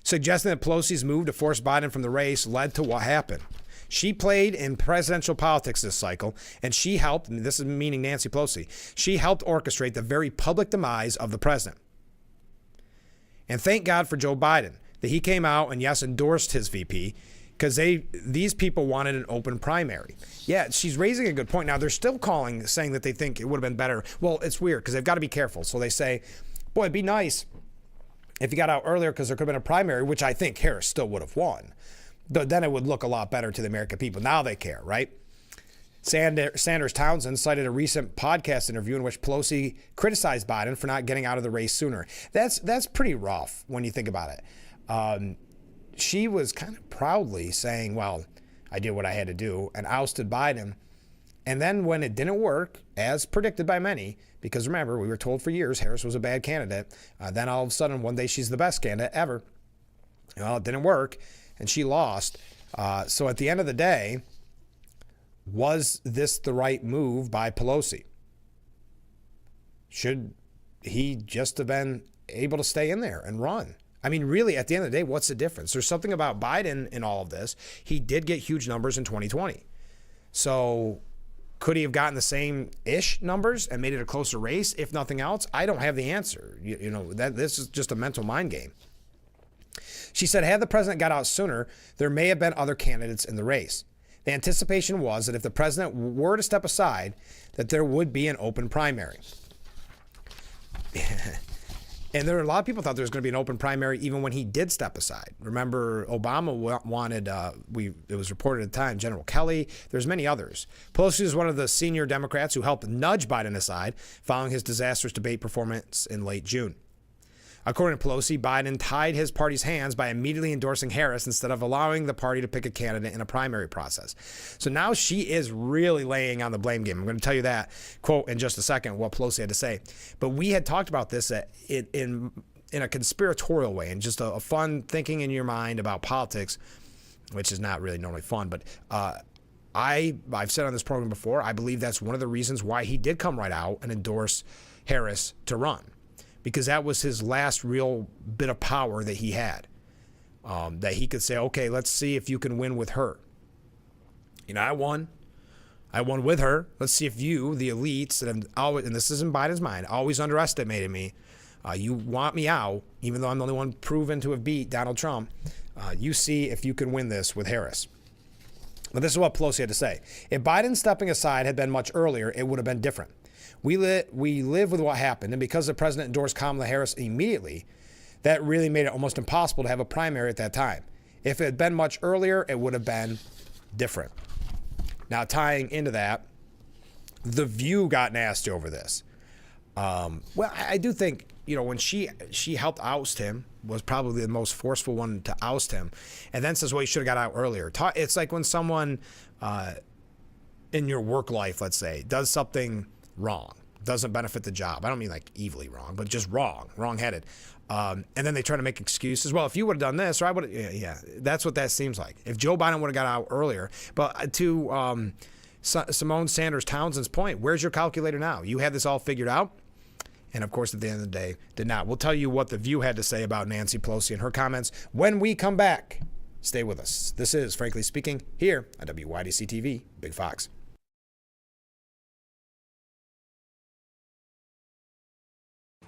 Suggesting that Pelosi's move to force Biden from the race led to what happened. She played in presidential politics this cycle, and she helped, and this is meaning Nancy Pelosi, she helped orchestrate the very public demise of the president. And thank God for Joe Biden that he came out and, yes, endorsed his VP, because these people wanted an open primary. Yeah, she's raising a good point. Now, they're still saying that they think it would have been better. Well, it's weird because they've got to be careful. So they say, boy, it'd be nice if he got out earlier because there could have been a primary, which I think Harris still would have won. But then it would look a lot better to the American people. Now they care, right? Sanders Townsend cited a recent podcast interview in which Pelosi criticized Biden for not getting out of the race sooner. That's pretty rough when you think about it. She was kind of proudly saying, well, I did what I had to do and ousted Biden. And then when it didn't work, as predicted by many, because remember, we were told for years Harris was a bad candidate. Then all of a sudden, one day she's the best candidate ever. Well, it didn't work, and she lost. So at the end of the day, was this the right move by Pelosi? Should he just have been able to stay in there and run? I mean, really, at the end of the day, what's the difference? There's something about Biden in all of this. He did get huge numbers in 2020. So could he have gotten the same-ish numbers and made it a closer race, if nothing else? I don't have the answer. This is just a mental mind game. She said, had the president got out sooner, there may have been other candidates in the race. The anticipation was that if the president were to step aside, that there would be an open primary. And there were a lot of people thought there was going to be an open primary even when he did step aside. Remember, Obama wanted, it was reported at the time, General Kelly. There's many others. Pelosi is one of the senior Democrats who helped nudge Biden aside following his disastrous debate performance in late June. According to Pelosi, Biden tied his party's hands by immediately endorsing Harris instead of allowing the party to pick a candidate in a primary process. So now she is really laying on the blame game. I'm going to tell you that quote in just a second, what Pelosi had to say. But we had talked about this in a conspiratorial way and just a fun thinking in your mind about politics, which is not really normally fun. But I've said on this program before, I believe that's one of the reasons why he did come right out and endorse Harris to run. Because that was his last real bit of power that he had, that he could say, okay, let's see if you can win with her. I won with her. Let's see if you, the elites that have always, and this is in Biden's mind, always underestimated me. You want me out, even though I'm the only one proven to have beat Donald Trump. You see if you can win this with Harris. But this is what Pelosi had to say. If Biden stepping aside had been much earlier, it would have been different. We live with what happened, and because the president endorsed Kamala Harris immediately, that really made it almost impossible to have a primary at that time. If it had been much earlier, it would have been different. Now, tying into that, The View got nasty over this. Well, I do think, when she helped oust him, was probably the most forceful one to oust him, and then says, well, you should have got out earlier. It's like when someone in your work life, let's say, does something wrong, doesn't benefit the job. I don't mean like evilly wrong, but just wrong-headed. And then they try to make excuses. Well, if you would have done this, or I would have, yeah, that's what that seems like. If Joe Biden would have got out earlier. But to Simone Sanders Townsend's point, where's your calculator now? You had this all figured out? And of course, at the end of the day, did not. We'll tell you what The View had to say about Nancy Pelosi and her comments when we come back. Stay with us. This is Frankly Speaking here on WYDC TV, Big Fox. –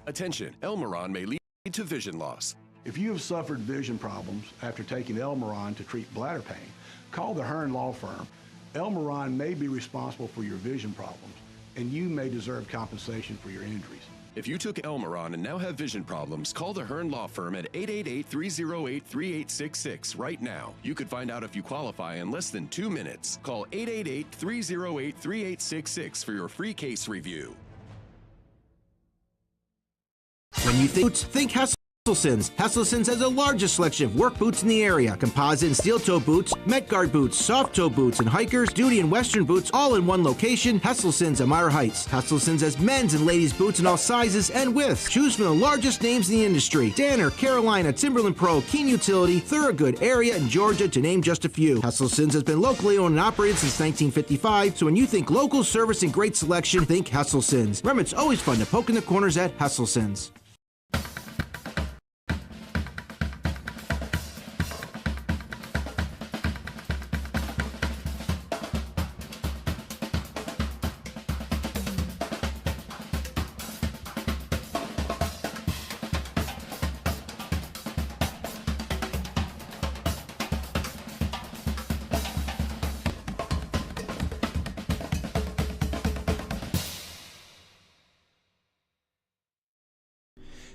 Attention, Elmeron may lead to vision loss. If you have suffered vision problems after taking Elmeron to treat bladder pain, call the Hearn Law Firm. Elmeron may be responsible for your vision problems, and you may deserve compensation for your injuries. If you took Elmeron and now have vision problems, call the Hearn Law Firm at 888-308-3866 right now. You could find out if you qualify in less than 2 minutes. Call 888-308-3866 for your free case review. When you think Hesselson's. Hesselson's has the largest selection of work boots in the area. Composite and steel-toe boots, Met-Guard boots, soft-toe boots, and hikers, duty and western boots, all in one location. Hesselson's, Elmira Heights. Hesselson's has men's and ladies' boots in all sizes and widths. Choose from the largest names in the industry. Danner, Carolina, Timberland Pro, Keene Utility, Thorogood, Area, and Georgia, to name just a few. Hesselson's has been locally owned and operated since 1955, so when you think local service and great selection, think Hesselson's. Remember, it's always fun to poke in the corners at Hesselson's.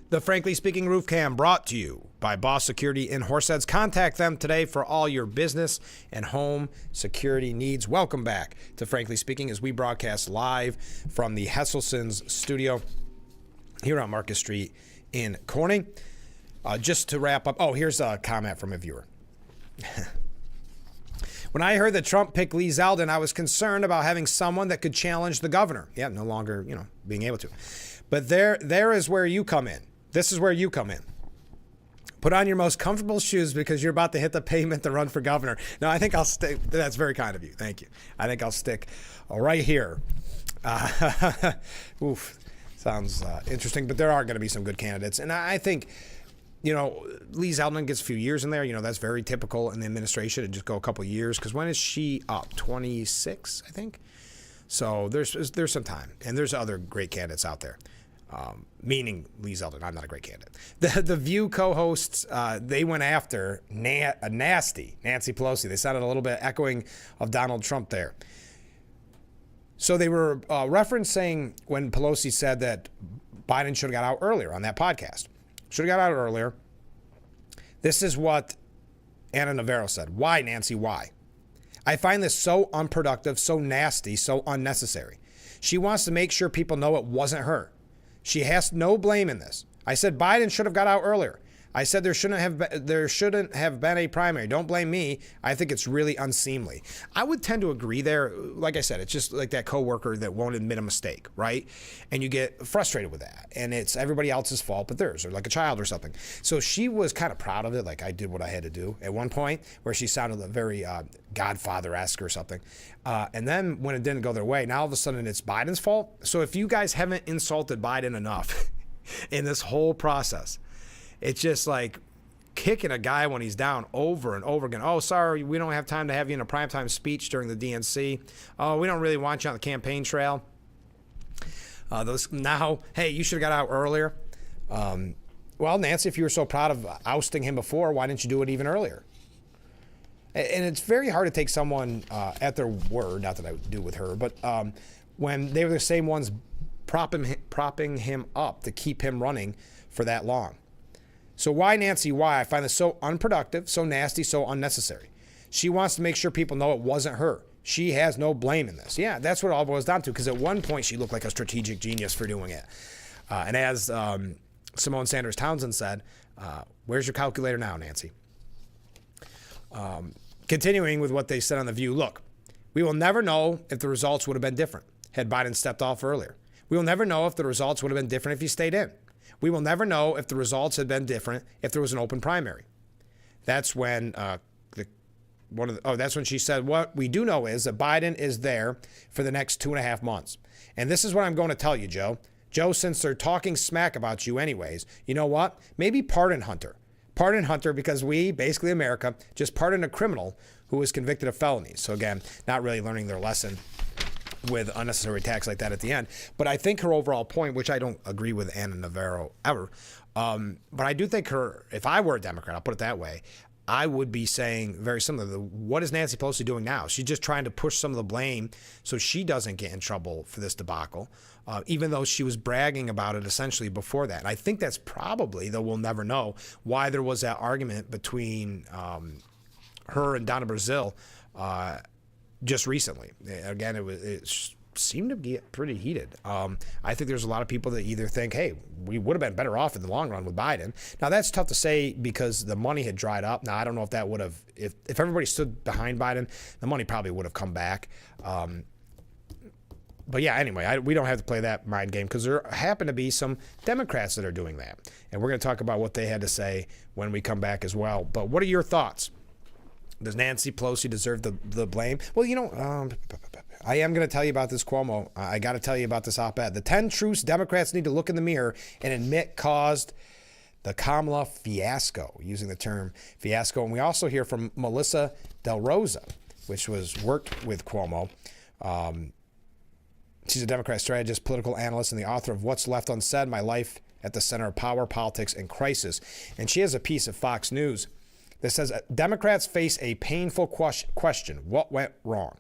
The Frankly Speaking Roof Cam brought to you by Boss Security in Horseheads. Contact them today for all your business and home security needs. Welcome back to Frankly Speaking as we broadcast live from the Hesselson's studio here on Market Street in Corning. Just to wrap up, here's a comment from a viewer. When I heard that Trump picked Lee Zeldin, I was concerned about having someone that could challenge the governor. Yeah, no longer, being able to. But there is where you come in. This is where you come in. Put on your most comfortable shoes because you're about to hit the pavement to run for governor. No, I think I'll stick. That's very kind of you. Thank you. I think I'll stick right here. Sounds interesting, but there are going to be some good candidates. And I think, Lee Zeldin gets a few years in there. That's very typical in the administration to just go a couple of years. Because when is she up? 26, I think. So there's some time. And there's other great candidates out there. Meaning Lee Zeldin. I'm not a great candidate. The View co-hosts, they went after a nasty Nancy Pelosi. They sounded a little bit echoing of Donald Trump there. So they were referencing when Pelosi said that Biden should have got out earlier on that podcast. Should have got out earlier. This is what Anna Navarro said. Why, Nancy? Why? I find this so unproductive, so nasty, so unnecessary. She wants to make sure people know it wasn't her. She has no blame in this. I said Biden should have got out earlier. I said there shouldn't have been a primary. Don't blame me. I think it's really unseemly. I would tend to agree there. Like I said, it's just like that coworker that won't admit a mistake, right? And you get frustrated with that. And it's everybody else's fault but theirs, or like a child or something. So she was kind of proud of it, like I did what I had to do at one point, where she sounded very Godfather-esque or something. And then when it didn't go their way, now all of a sudden it's Biden's fault. So if you guys haven't insulted Biden enough in this whole process, it's just like kicking a guy when he's down over and over again. Oh, sorry, we don't have time to have you in a primetime speech during the DNC. Oh, we don't really want you on the campaign trail. Hey, you should have got out earlier. Well, Nancy, if you were so proud of ousting him before, why didn't you do it even earlier? And it's very hard to take someone at their word, not that I would do with her, but when they were the same ones propping him up to keep him running for that long. So why, Nancy, why? I find this so unproductive, so nasty, so unnecessary. She wants to make sure people know it wasn't her. She has no blame in this. Yeah, that's what it all boils down to, because at one point she looked like a strategic genius for doing it. And as Simone Sanders Townsend said, where's your calculator now, Nancy? Continuing with what they said on The View, look, we will never know if the results would have been different had Biden stepped off earlier. We will never know if the results would have been different if he stayed in. We will never know if the results had been different if there was an open primary. That's when that's when she said, what we do know is that Biden is there for the next 2.5 months. And this is what I'm going to tell you, Joe. Joe, since they're talking smack about you anyways, you know what? Maybe pardon Hunter. Pardon Hunter, because we, basically America, just pardoned a criminal who was convicted of felonies. So again, not really learning their lesson with unnecessary attacks like that at the end. But I think her overall point, which I don't agree with Ana Navarro ever, but I do think if I were a Democrat, I'll put it that way, I would be saying very similar. What is Nancy Pelosi doing now? She's just trying to push some of the blame so she doesn't get in trouble for this debacle, even though she was bragging about it essentially before that. And I think that's probably, though we'll never know, why there was that argument between her and Donna Brazile just recently. Again, it seemed to get pretty heated. I think there's a lot of people that either think, hey, we would have been better off in the long run with Biden. Now, that's tough to say because the money had dried up. Now, I don't know if that would have, if everybody stood behind Biden, the money probably would have come back. But yeah, anyway, we don't have to play that mind game because there happen to be some Democrats that are doing that. And we're going to talk about what they had to say when we come back as well. But what are your thoughts? Does Nancy Pelosi deserve the blame? Well, I am going to tell you about this Cuomo. I got to tell you about this op-ed. The 10 truths Democrats need to look in the mirror and admit caused the Kamala fiasco, using the term fiasco. And we also hear from Melissa Del Rosa, which worked with Cuomo. She's a Democrat strategist, political analyst, and the author of What's Left Unsaid, My Life at the Center of Power, Politics, and Crisis. And she has a piece of Fox News that says Democrats face a painful question. What went wrong?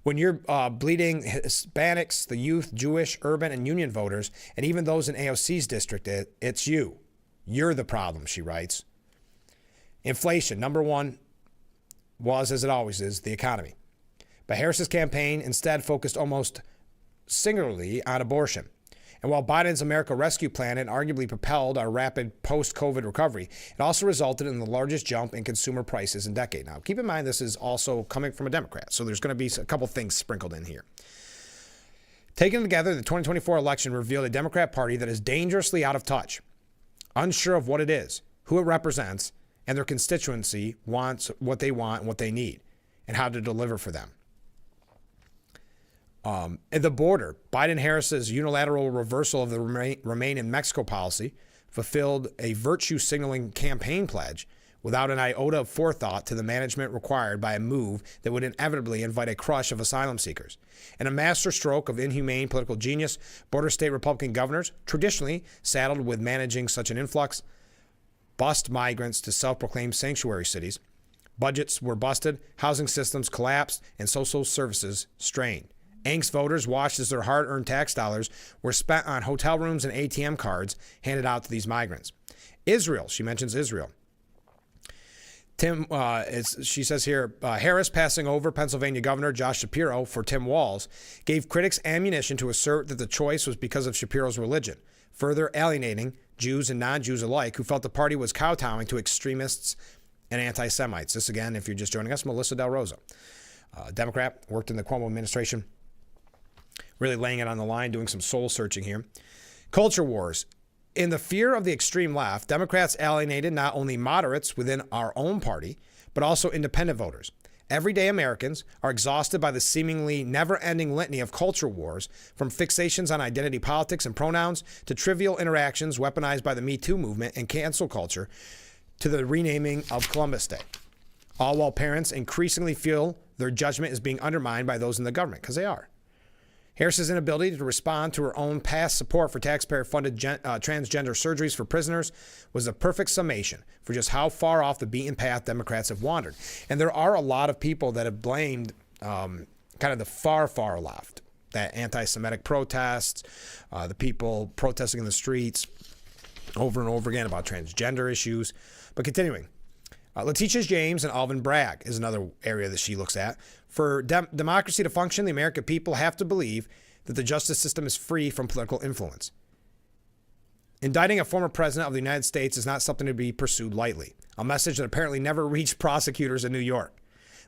When you're bleeding Hispanics, the youth, Jewish, urban, and union voters, and even those in AOC's district, it's you. You're the problem, she writes. Inflation, number one, was, as it always is, the economy. But Harris's campaign instead focused almost singularly on abortion. And while Biden's America Rescue Plan had arguably propelled our rapid post-COVID recovery, it also resulted in the largest jump in consumer prices in decades. Now, keep in mind this is also coming from a Democrat, so there's going to be a couple things sprinkled in here. Taken together, the 2024 election revealed a Democrat Party that is dangerously out of touch, unsure of what it is, who it represents, and their constituency wants what they want and what they need, and how to deliver for them. At the border, Biden-Harris's unilateral reversal of the Remain in Mexico policy fulfilled a virtue-signaling campaign pledge without an iota of forethought to the management required by a move that would inevitably invite a crush of asylum seekers. In a masterstroke of inhumane political genius, border state Republican governors, traditionally saddled with managing such an influx, bust migrants to self-proclaimed sanctuary cities. Budgets were busted, housing systems collapsed, and social services strained. Angst voters watched as their hard-earned tax dollars were spent on hotel rooms and ATM cards handed out to these migrants. Israel, she mentions Israel. She says here, Harris passing over Pennsylvania Governor Josh Shapiro for Tim Walz gave critics ammunition to assert that the choice was because of Shapiro's religion. further alienating Jews and non-Jews alike who felt the party was kowtowing to extremists and anti-Semites. This, again, if you're just joining us, Melissa Del Rosa, Democrat, worked in the Cuomo administration, really laying it on the line, doing some soul searching here. Culture wars. In the fear of the extreme left, Democrats alienated not only moderates within our own party, but also independent voters. Everyday Americans are exhausted by the seemingly never-ending litany of culture wars, from fixations on identity politics and pronouns to trivial interactions weaponized by the Me Too movement and cancel culture to the renaming of Columbus Day. All while parents increasingly feel their judgment is being undermined by those in the government, because they are. Harris's inability to respond to her own past support for taxpayer-funded transgender surgeries for prisoners was a perfect summation for just how far off the beaten path Democrats have wandered. And there are a lot of people that have blamed kind of the far, far left, that anti-Semitic protests, the people protesting in the streets over and over again about transgender issues. But continuing, Letitia James and Alvin Bragg is another area that she looks at. For democracy to function, the American people have to believe that the justice system is free from political influence. Indicting a former president of the United States is not something to be pursued lightly, a message that apparently never reached prosecutors in New York.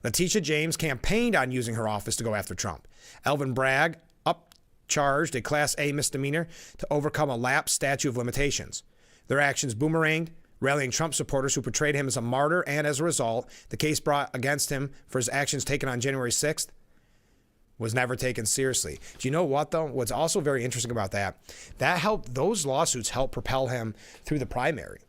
Letitia James campaigned on using her office to go after Trump. Alvin Bragg upcharged a Class A misdemeanor to overcome a lapsed statute of limitations. Their actions boomeranged, rallying Trump supporters who portrayed him as a martyr, and as a result, the case brought against him for his actions taken on January 6th was never taken seriously. Do you know what, though? What's also very interesting about that helped, those lawsuits helped propel him through the primary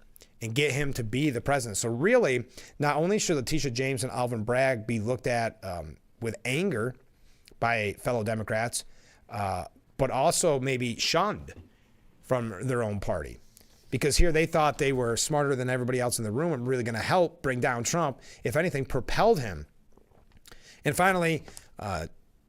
and get him to be the president. So really, not only should Letitia James and Alvin Bragg be looked at with anger by fellow Democrats, but also maybe shunned from their own party. Because here they thought they were smarter than everybody else in the room and really going to help bring down Trump, if anything, propelled him. And finally,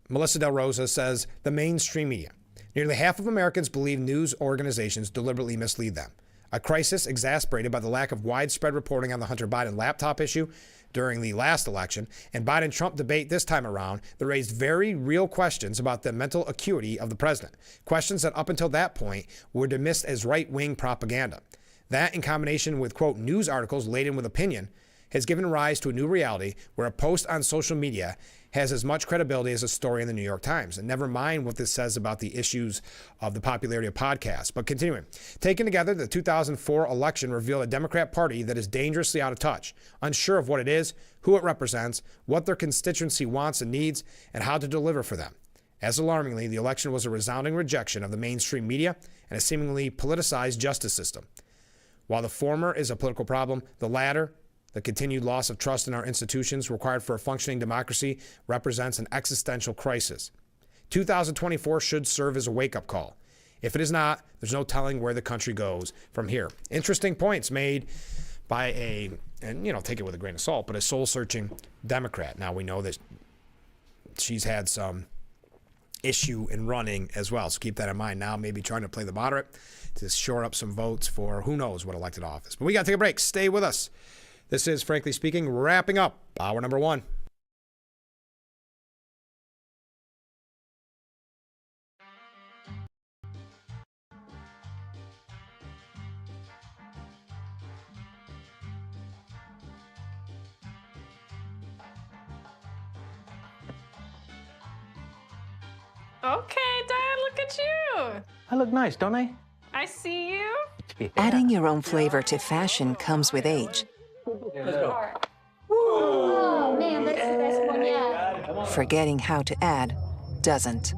Melissa Del Rosa says the mainstream media. Nearly half of Americans believe news organizations deliberately mislead them. A crisis exacerbated by the lack of widespread reporting on the Hunter Biden laptop issue during the last election and Biden-Trump debate this time around that raised very real questions about the mental acuity of the president. Questions that up until that point were dismissed as right-wing propaganda. That, in combination with, quote, news articles laden with opinion, has given rise to a new reality where a post on social media has as much credibility as a story in the New York Times. And never mind what this says about the issues of the popularity of podcasts. But continuing, taken together, the 2004 election revealed a Democrat Party that is dangerously out of touch, unsure of what it is, who it represents, what their constituency wants and needs, and how to deliver for them. As alarmingly, the election was a resounding rejection of the mainstream media and a seemingly politicized justice system. While the former is a political problem, the latter, the continued loss of trust in our institutions required for a functioning democracy, represents an existential crisis. 2024 should serve as a wake-up call. If it is not, there's no telling where the country goes from here. Interesting points made by and take it with a grain of salt, but a soul-searching Democrat. Now we know that she's had some issue in running as well, so keep that in mind. Now maybe trying to play the moderate to shore up some votes for who knows what elected office. But we got to take a break. Stay with us. This is, Frankly Speaking, wrapping up hour number one. Okay, Dad, look at you. I look nice, don't I? I see you. Yeah. Adding your own flavor to fashion comes with age. Oh, man, that's the best one yet. Forgetting how to add doesn't.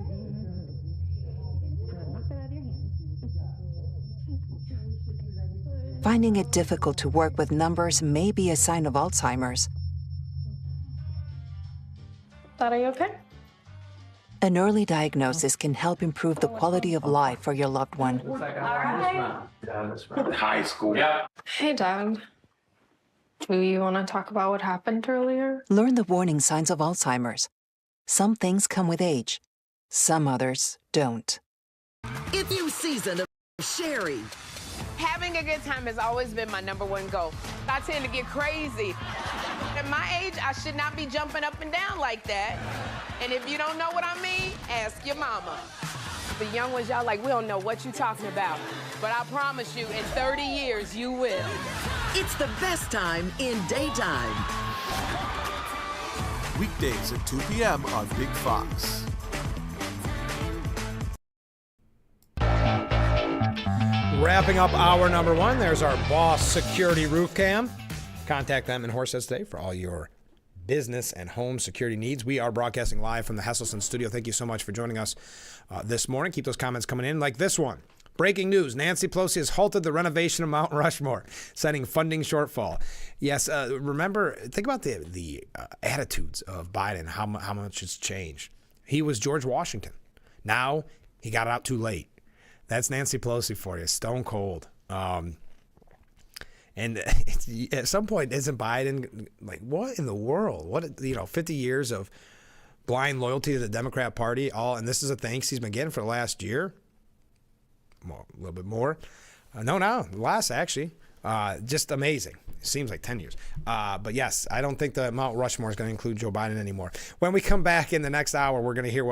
Finding it difficult to work with numbers may be a sign of Alzheimer's. Dad, are you okay? An early diagnosis can help improve the quality of life for your loved one. All right. High school. Yeah. Hey, Dad. Do you want to talk about what happened earlier? Learn the warning signs of Alzheimer's. Some things come with age. Some others don't. If you season a sherry. Having a good time has always been my #1 goal. I tend to get crazy. At my age, I should not be jumping up and down like that. And if you don't know what I mean, ask your mama. The young ones, y'all like, we don't know what you talking about. But I promise you, in 30 years, you will. It's the best time in daytime. Weekdays at 2 p.m. on Big Fox. Wrapping up hour number one, there's our Boss Security Roof Cam. Contact them in Horseheads today for all your business and home security needs. We are broadcasting live from the Hesselson studio. Thank you so much for joining us this morning. Keep those comments coming in like this one. Breaking news, Nancy Pelosi has halted the renovation of Mount Rushmore, citing funding shortfall. Yes, remember, think about the attitudes of Biden, how much it's changed. He was George Washington. Now he got out too late. That's Nancy Pelosi for you, stone cold. And at some point, isn't Biden like, what in the world? 50 years of blind loyalty to the Democrat Party, and this is a thanks he's been getting for the last year? Well, a little bit more. Less actually. Just amazing. It seems like 10 years. But yes, I don't think the Mount Rushmore is going to include Joe Biden anymore. When we come back in the next hour, we're going to hear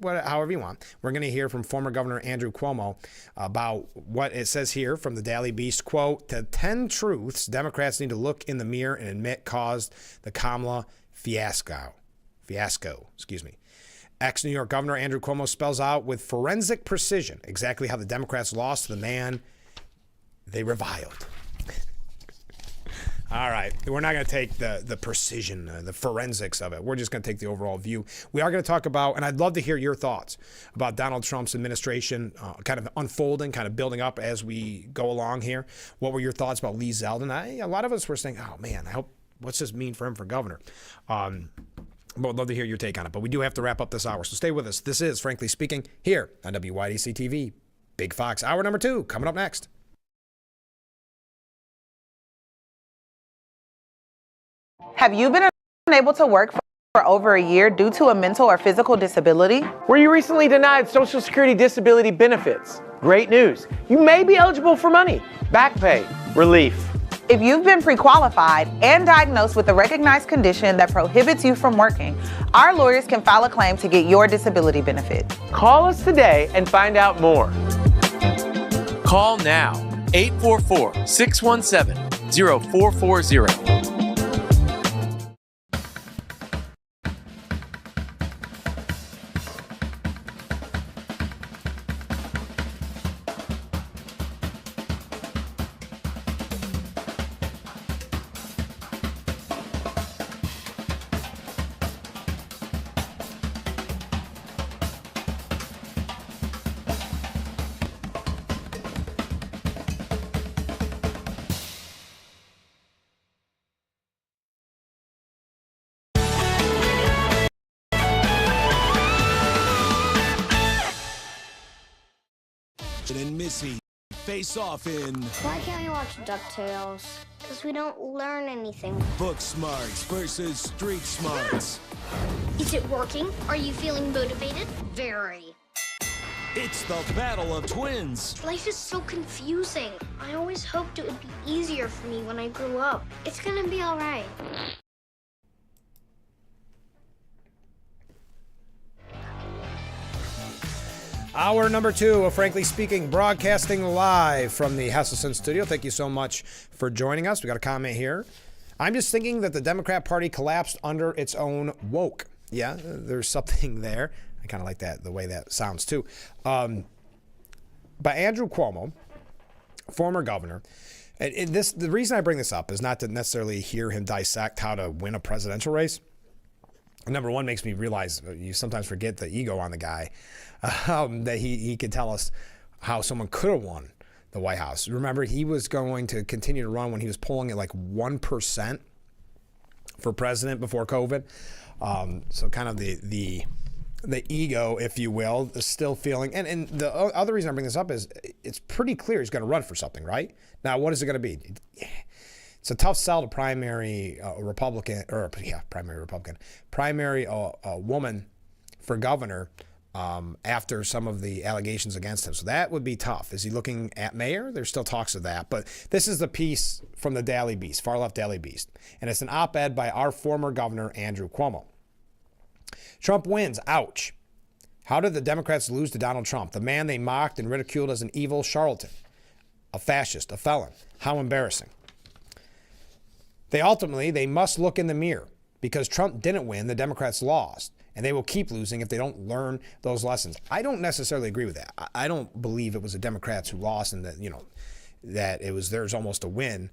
however you want. We're going to hear from former Governor Andrew Cuomo about what it says here from the Daily Beast, quote, the 10 truths Democrats need to look in the mirror and admit caused the Kamala fiasco. Ex-New York Governor Andrew Cuomo spells out with forensic precision exactly how the Democrats lost to the man they reviled. All right. We're not going to take the precision, the forensics of it. We're just going to take the overall view. We are going to talk about, and I'd love to hear your thoughts about Donald Trump's administration kind of unfolding, kind of building up as we go along here. What were your thoughts about Lee Zeldin? A lot of us were saying, oh, man, what's this mean for him for governor? But I'd love to hear your take on it. But we do have to wrap up this hour, so stay with us. This is Frankly Speaking here on WYDC TV. Big Fox, hour number 2, coming up next. Have you been unable to work for over a year due to a mental or physical disability? Were you recently denied Social Security disability benefits? Great news. You may be eligible for money, back pay, relief. If you've been pre-qualified and diagnosed with a recognized condition that prohibits you from working, our lawyers can file a claim to get your disability benefit. Call us today and find out more. Call now, 844-617-0440. And Missy face off in Why can't we watch DuckTales? Because we don't learn anything. Book Smarts versus Street Smarts. Is it working? Are you feeling motivated? Very. It's the battle of twins. Life is so confusing. I always hoped it would be easier for me when I grew up. It's gonna be all right. Hour number 2 of Frankly Speaking, broadcasting live from the Hesselson studio. Thank you so much for joining us. We got a comment here. I'm just thinking that the Democrat Party collapsed under its own woke. Yeah, there's something there. I kind of like that, the way that sounds too. But Andrew Cuomo, former governor, and the reason I bring this up is not to necessarily hear him dissect how to win a presidential race. Number one, makes me realize you sometimes forget the ego on the guy, that he could tell us how someone could have won the White House. Remember, he was going to continue to run when he was polling at like 1% for president before COVID. So kind of the ego, if you will, is still feeling. And the other reason I bring this up is it's pretty clear he's going to run for something, right? Now, what is it going to be? It's a tough sell to primary woman for governor after some of the allegations against him. So that would be tough. Is he looking at mayor? There's still talks of that. But this is the piece from the Daily Beast, far left Daily Beast. And it's an op-ed by our former governor, Andrew Cuomo. Trump wins. Ouch. How did the Democrats lose to Donald Trump, the man they mocked and ridiculed as an evil charlatan, a fascist, a felon? How embarrassing. They must look in the mirror because Trump didn't win, the Democrats lost, and they will keep losing if they don't learn those lessons. I don't necessarily agree with that. I don't believe it was the Democrats who lost and that, that it was theirs almost a win,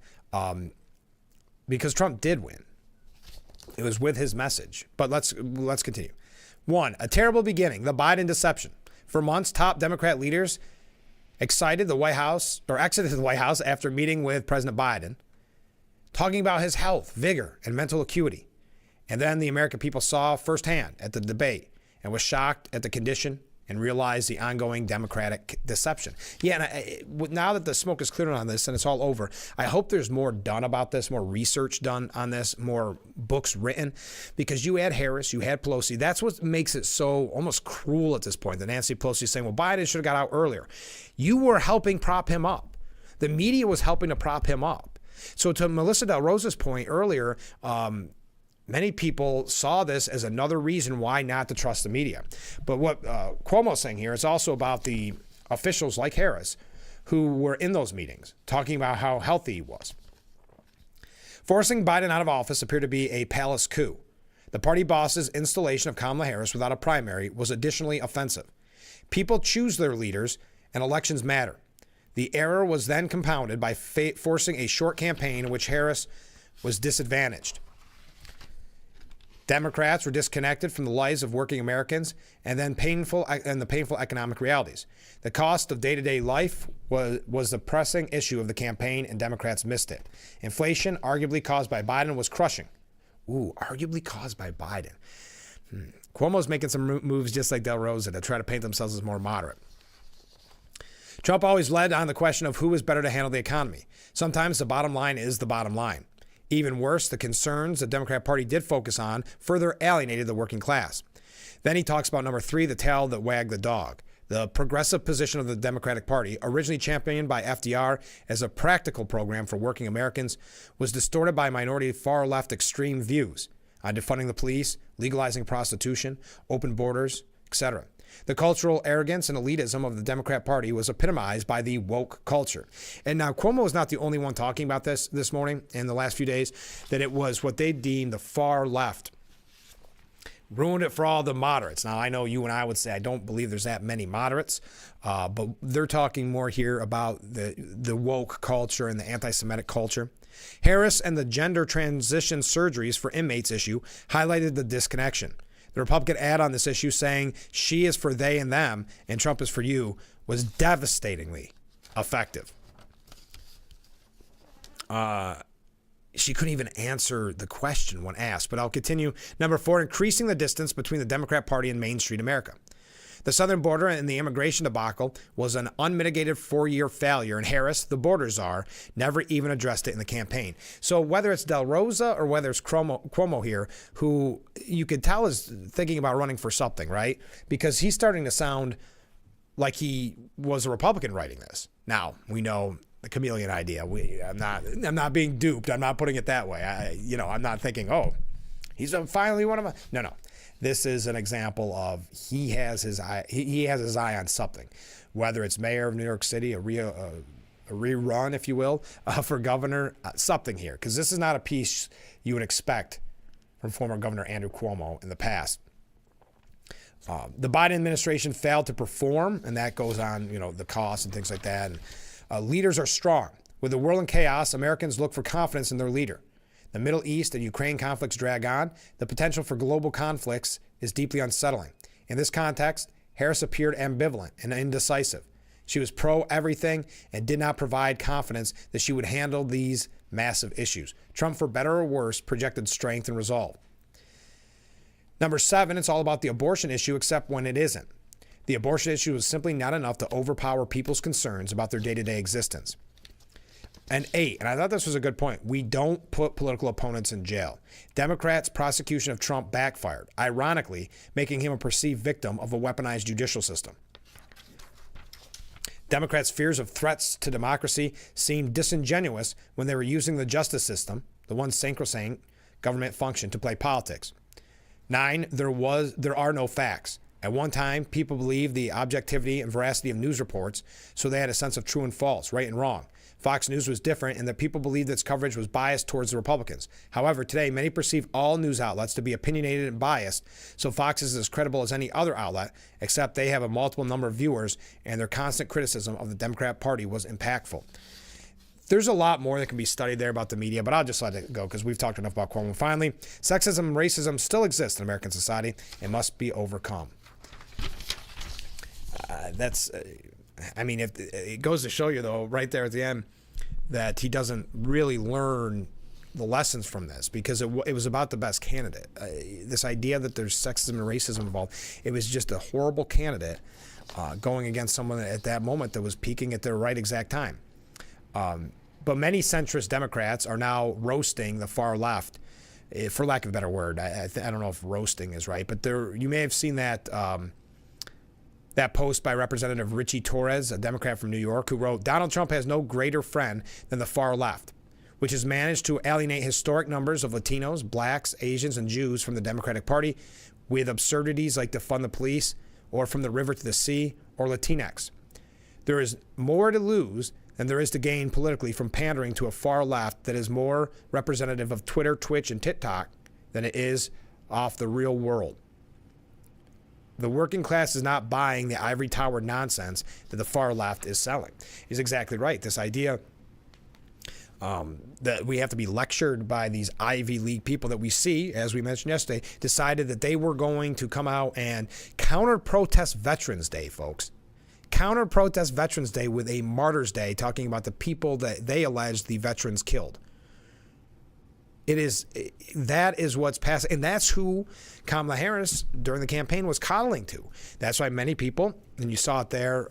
because Trump did win. It was with his message. But let's continue. 1, a terrible beginning, the Biden deception. For months, top Democrat leaders exited the White House after meeting with President Biden, talking about his health, vigor, and mental acuity. And then the American people saw firsthand at the debate and was shocked at the condition and realized the ongoing Democratic deception. Yeah, and now that the smoke is cleared on this and it's all over, I hope there's more done about this, more research done on this, more books written, because you had Harris, you had Pelosi. That's what makes it so almost cruel at this point, that Nancy Pelosi is saying, well, Biden should have got out earlier. You were helping prop him up. The media was helping to prop him up. So to Melissa Del Rosa's point earlier, many people saw this as another reason why not to trust the media. But what Cuomo's saying here is also about the officials like Harris who were in those meetings talking about how healthy he was. Forcing Biden out of office appeared to be a palace coup. The party boss's installation of Kamala Harris without a primary was additionally offensive. People choose their leaders and elections matter. The error was then compounded by forcing a short campaign in which Harris was disadvantaged. Democrats were disconnected from the lives of working Americans and the painful economic realities. The cost of day-to-day life was the pressing issue of the campaign, and Democrats missed it. Inflation, arguably caused by Biden, was crushing. Ooh, arguably caused by Biden. Cuomo's making some moves just like Del Rosa to try to paint themselves as more moderate. Trump always led on the question of who is better to handle the economy. Sometimes the bottom line is the bottom line. Even worse, the concerns the Democrat Party did focus on further alienated the working class. Then he talks about number 3, the tail that wagged the dog. The progressive position of the Democratic Party, originally championed by FDR as a practical program for working Americans, was distorted by minority far-left extreme views on defunding the police, legalizing prostitution, open borders, etc. The cultural arrogance and elitism of the Democrat Party was epitomized by the woke culture. And now Cuomo is not the only one talking about this morning in the last few days, that it was what they deemed the far left. Ruined it for all the moderates. Now, I know you and I would say I don't believe there's that many moderates, but they're talking more here about the woke culture and the anti-Semitic culture. Harris and the gender transition surgeries for inmates issue highlighted the disconnection. The Republican ad on this issue saying she is for they and them and Trump is for you was devastatingly effective. She couldn't even answer the question when asked, but I'll continue. Number 4, increasing the distance between the Democrat Party and Main Street America. The southern border and the immigration debacle was an unmitigated 4-year failure, and Harris, the border czar, never even addressed it in the campaign. So whether it's Del Rosa or whether it's Cuomo here, who you could tell is thinking about running for something, right? Because he's starting to sound like he was a Republican writing this. Now, we know the chameleon idea. I'm not being duped. I'm not putting it that way. I'm not thinking, oh, he's finally one of them. No. This is an example of he has his eye on something, whether it's mayor of New York City, a rerun, if you will, for governor, something here, because this is not a piece you would expect from former Governor Andrew Cuomo in the past. The Biden administration failed to perform, and that goes on, the costs and things like that. And leaders are strong. With the world in chaos, Americans look for confidence in their leader. The Middle East and Ukraine conflicts drag on. The potential for global conflicts is deeply unsettling. In this context, Harris appeared ambivalent and indecisive. She was pro-everything and did not provide confidence that she would handle these massive issues. Trump, for better or worse, projected strength and resolve. Number 7, it's all about the abortion issue, except when it isn't. The abortion issue is simply not enough to overpower people's concerns about their day-to-day existence. And 8, and I thought this was a good point, we don't put political opponents in jail. Democrats' prosecution of Trump backfired, ironically, making him a perceived victim of a weaponized judicial system. Democrats' fears of threats to democracy seemed disingenuous when they were using the justice system, the one sacrosanct government function, to play politics. 9, there are no facts. At one time, people believed the objectivity and veracity of news reports, so they had a sense of true and false, right and wrong. Fox News was different in that people believed its coverage was biased towards the Republicans. However, today, many perceive all news outlets to be opinionated and biased, so Fox is as credible as any other outlet, except they have a multiple number of viewers, and their constant criticism of the Democrat Party was impactful. There's a lot more that can be studied there about the media, but I'll just let it go because we've talked enough about Cuomo. Finally, sexism and racism still exist in American society and must be overcome. If it goes to show you, though, right there at the end, that he doesn't really learn the lessons from this because it was about the best candidate. This idea that there's sexism and racism involved, it was just a horrible candidate going against someone at that moment that was peaking at their right exact time. But many centrist Democrats are now roasting the far left, for lack of a better word. I don't know if roasting is right, but you may have seen that that post by Representative Richie Torres, a Democrat from New York, who wrote, "Donald Trump has no greater friend than the far left, which has managed to alienate historic numbers of Latinos, blacks, Asians, and Jews from the Democratic Party with absurdities like defund the police or from the river to the sea or Latinx. There is more to lose than there is to gain politically from pandering to a far left that is more representative of Twitter, Twitch, and TikTok than it is off the real world. The working class is not buying the ivory tower nonsense that the far left is selling." He's exactly right. This idea that we have to be lectured by these Ivy League people that we see, as we mentioned yesterday, decided that they were going to come out and counter-protest Veterans Day, folks. Counter-protest Veterans Day with a Martyrs Day, talking about the people that they allege the veterans killed. That is what's passing, and that's who Kamala Harris during the campaign was coddling to. That's why many people, and you saw it there,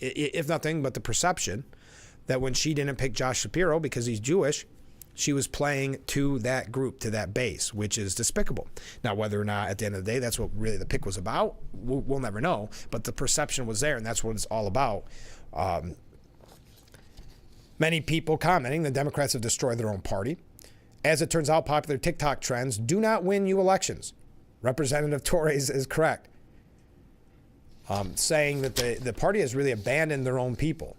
if nothing but the perception that when she didn't pick Josh Shapiro because he's Jewish, she was playing to that group, to that base, which is despicable. Now, whether or not at the end of the day that's what really the pick was about, we'll never know, but the perception was there, and that's what it's all about. Many people commenting the Democrats have destroyed their own party. As it turns out, popular TikTok trends do not win you elections. Representative Torres is correct, saying that the party has really abandoned their own people.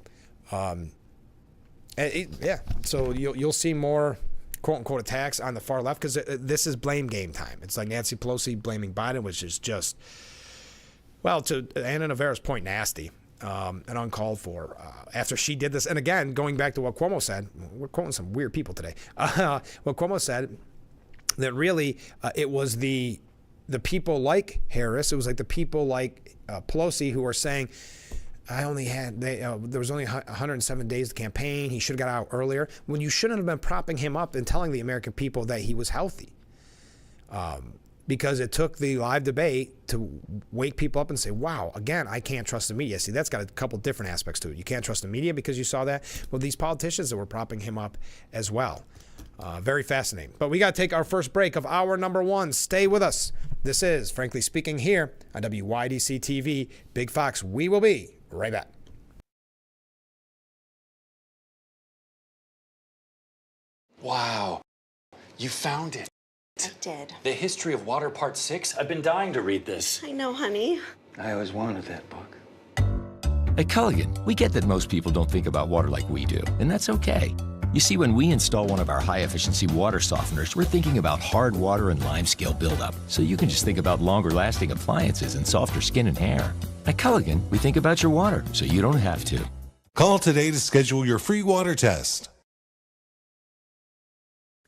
So you'll see more quote-unquote attacks on the far left because this is blame game time. It's like Nancy Pelosi blaming Biden, which is just, well, to Ana Navarro's point, nasty. And uncalled for after she did this. And again, going back to what Cuomo said, we're quoting some weird people today. What Cuomo said, that really it was the people like Harris, it was like the people like Pelosi who are saying, there was only 107 days to campaign, he should have got out earlier, when you shouldn't have been propping him up and telling the American people that he was healthy. Because it took the live debate to wake people up and say, wow, again, I can't trust the media. See, that's got a couple different aspects to it. You can't trust the media because you saw that. Well, these politicians that were propping him up as well. Very fascinating. But we got to take our first break of hour number 1. Stay with us. This is Frankly Speaking here on WYDC TV, Big Fox. We will be right back. Wow, you found it. I did. The History of Water Part 6? I've been dying to read this. I know, honey. I always wanted that book. At Culligan, we get that most people don't think about water like we do, and that's okay. You see, when we install one of our high-efficiency water softeners, we're thinking about hard water and limescale buildup, so you can just think about longer-lasting appliances and softer skin and hair. At Culligan, we think about your water, so you don't have to. Call today to schedule your free water test.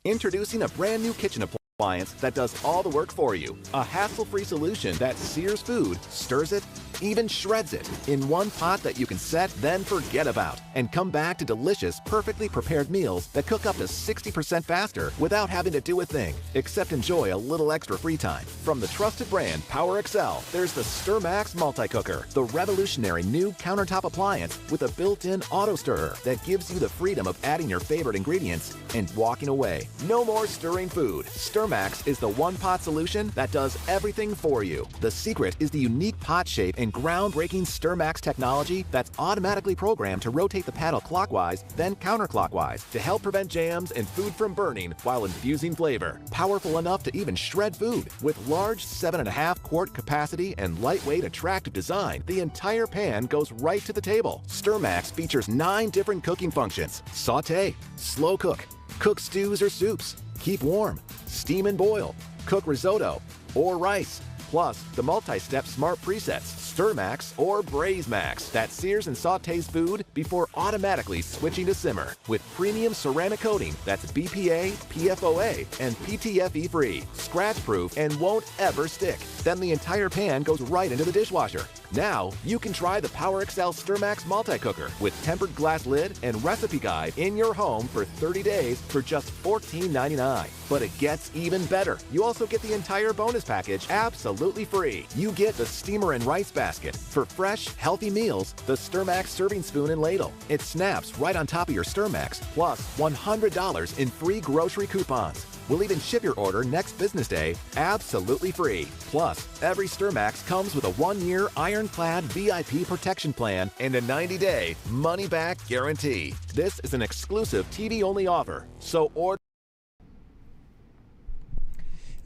Introducing a brand new kitchen appliance that does all the work for you. A hassle-free solution that sears food, stirs it, even shreds it in one pot that you can set, then forget about, and come back to delicious, perfectly prepared meals that cook up to 60% faster without having to do a thing, except enjoy a little extra free time. From the trusted brand Power Excel, there's the StirMax Multi-Cooker, the revolutionary new countertop appliance with a built-in auto stirrer that gives you the freedom of adding your favorite ingredients and walking away. No more stirring food. StirMax is the one-pot solution that does everything for you. The secret is the unique pot shape and using groundbreaking StirMax technology that's automatically programmed to rotate the paddle clockwise, then counterclockwise to help prevent jams and food from burning while infusing flavor. Powerful enough to even shred food. With large 7.5 quart capacity and lightweight, attractive design, the entire pan goes right to the table. StirMax features 9 different cooking functions: saute, slow cook, cook stews or soups, keep warm, steam and boil, cook risotto or rice. Plus, the multi-step smart presets, StirMax or BraiseMax, that sears and sautés food before automatically switching to simmer. With premium ceramic coating that's BPA, PFOA, and PTFE-free, scratch-proof, and won't ever stick. Then the entire pan goes right into the dishwasher. Now, you can try the PowerXL StirMax multi-cooker with tempered glass lid and recipe guide in your home for 30 days for just $14.99. But it gets even better. You also get the entire bonus package absolutely free. You get the steamer and rice basket. For fresh, healthy meals, the StirMax serving spoon and ladle. It snaps right on top of your StirMax, plus $100 in free grocery coupons. We'll even ship your order next business day absolutely free. Plus, every StirMax comes with a 1-year ironclad VIP protection plan and a 90-day money-back guarantee. This is an exclusive TV-only offer, so order.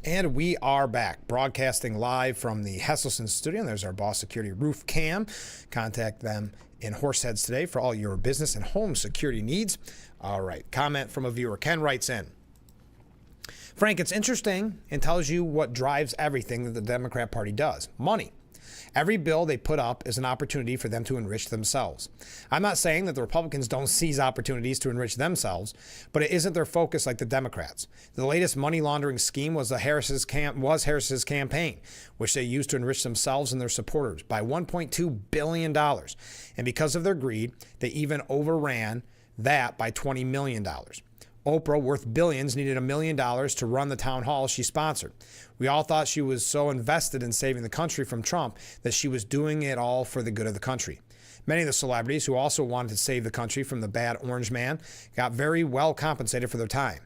And we are back, broadcasting live from the Hesselson studio. And there's our Boss Security Roof Cam. Contact them in Horseheads today for all your business and home security needs. All right, comment from a viewer. Ken writes in, Frank, it's interesting and tells you what drives everything that the Democrat Party does. Money. Every bill they put up is an opportunity for them to enrich themselves. I'm not saying that the Republicans don't seize opportunities to enrich themselves, but it isn't their focus like the Democrats. The latest money laundering scheme was Harris's campaign, which they used to enrich themselves and their supporters by $1.2 billion. And because of their greed, they even overran that by $20 million. Oprah, worth billions, needed $1 million to run the town hall she sponsored. We all thought she was so invested in saving the country from Trump that she was doing it all for the good of the country. Many of the celebrities who also wanted to save the country from the bad orange man got very well compensated for their time.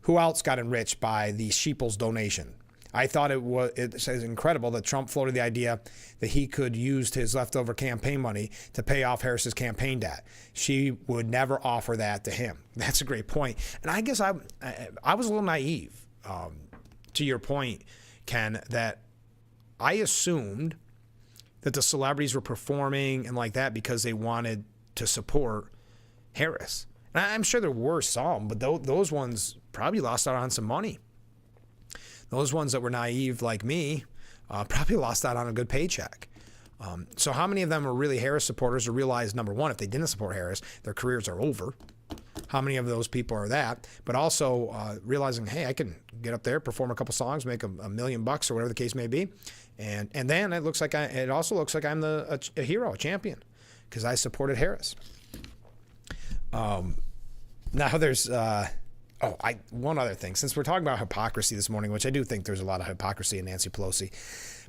Who else got enriched by the sheeple's donation? I thought it's incredible that Trump floated the idea that he could use his leftover campaign money to pay off Harris's campaign debt. She would never offer that to him. That's a great point. And I guess I was a little naive to your point, Ken, that I assumed that the celebrities were performing and like that because they wanted to support Harris. And I'm sure there were some, but those ones probably lost out on some money. Those ones that were naive like me probably lost out on a good paycheck. So how many of them are really Harris supporters or realize, number one, if they didn't support Harris, their careers are over? How many of those people are that? But also realizing, hey, I can get up there, perform a couple songs, make $1 million or whatever the case may be. And then it also looks like I'm a hero, a champion, because I supported Harris. Now there's... one other thing. Since we're talking about hypocrisy this morning, which I do think there's a lot of hypocrisy in Nancy Pelosi,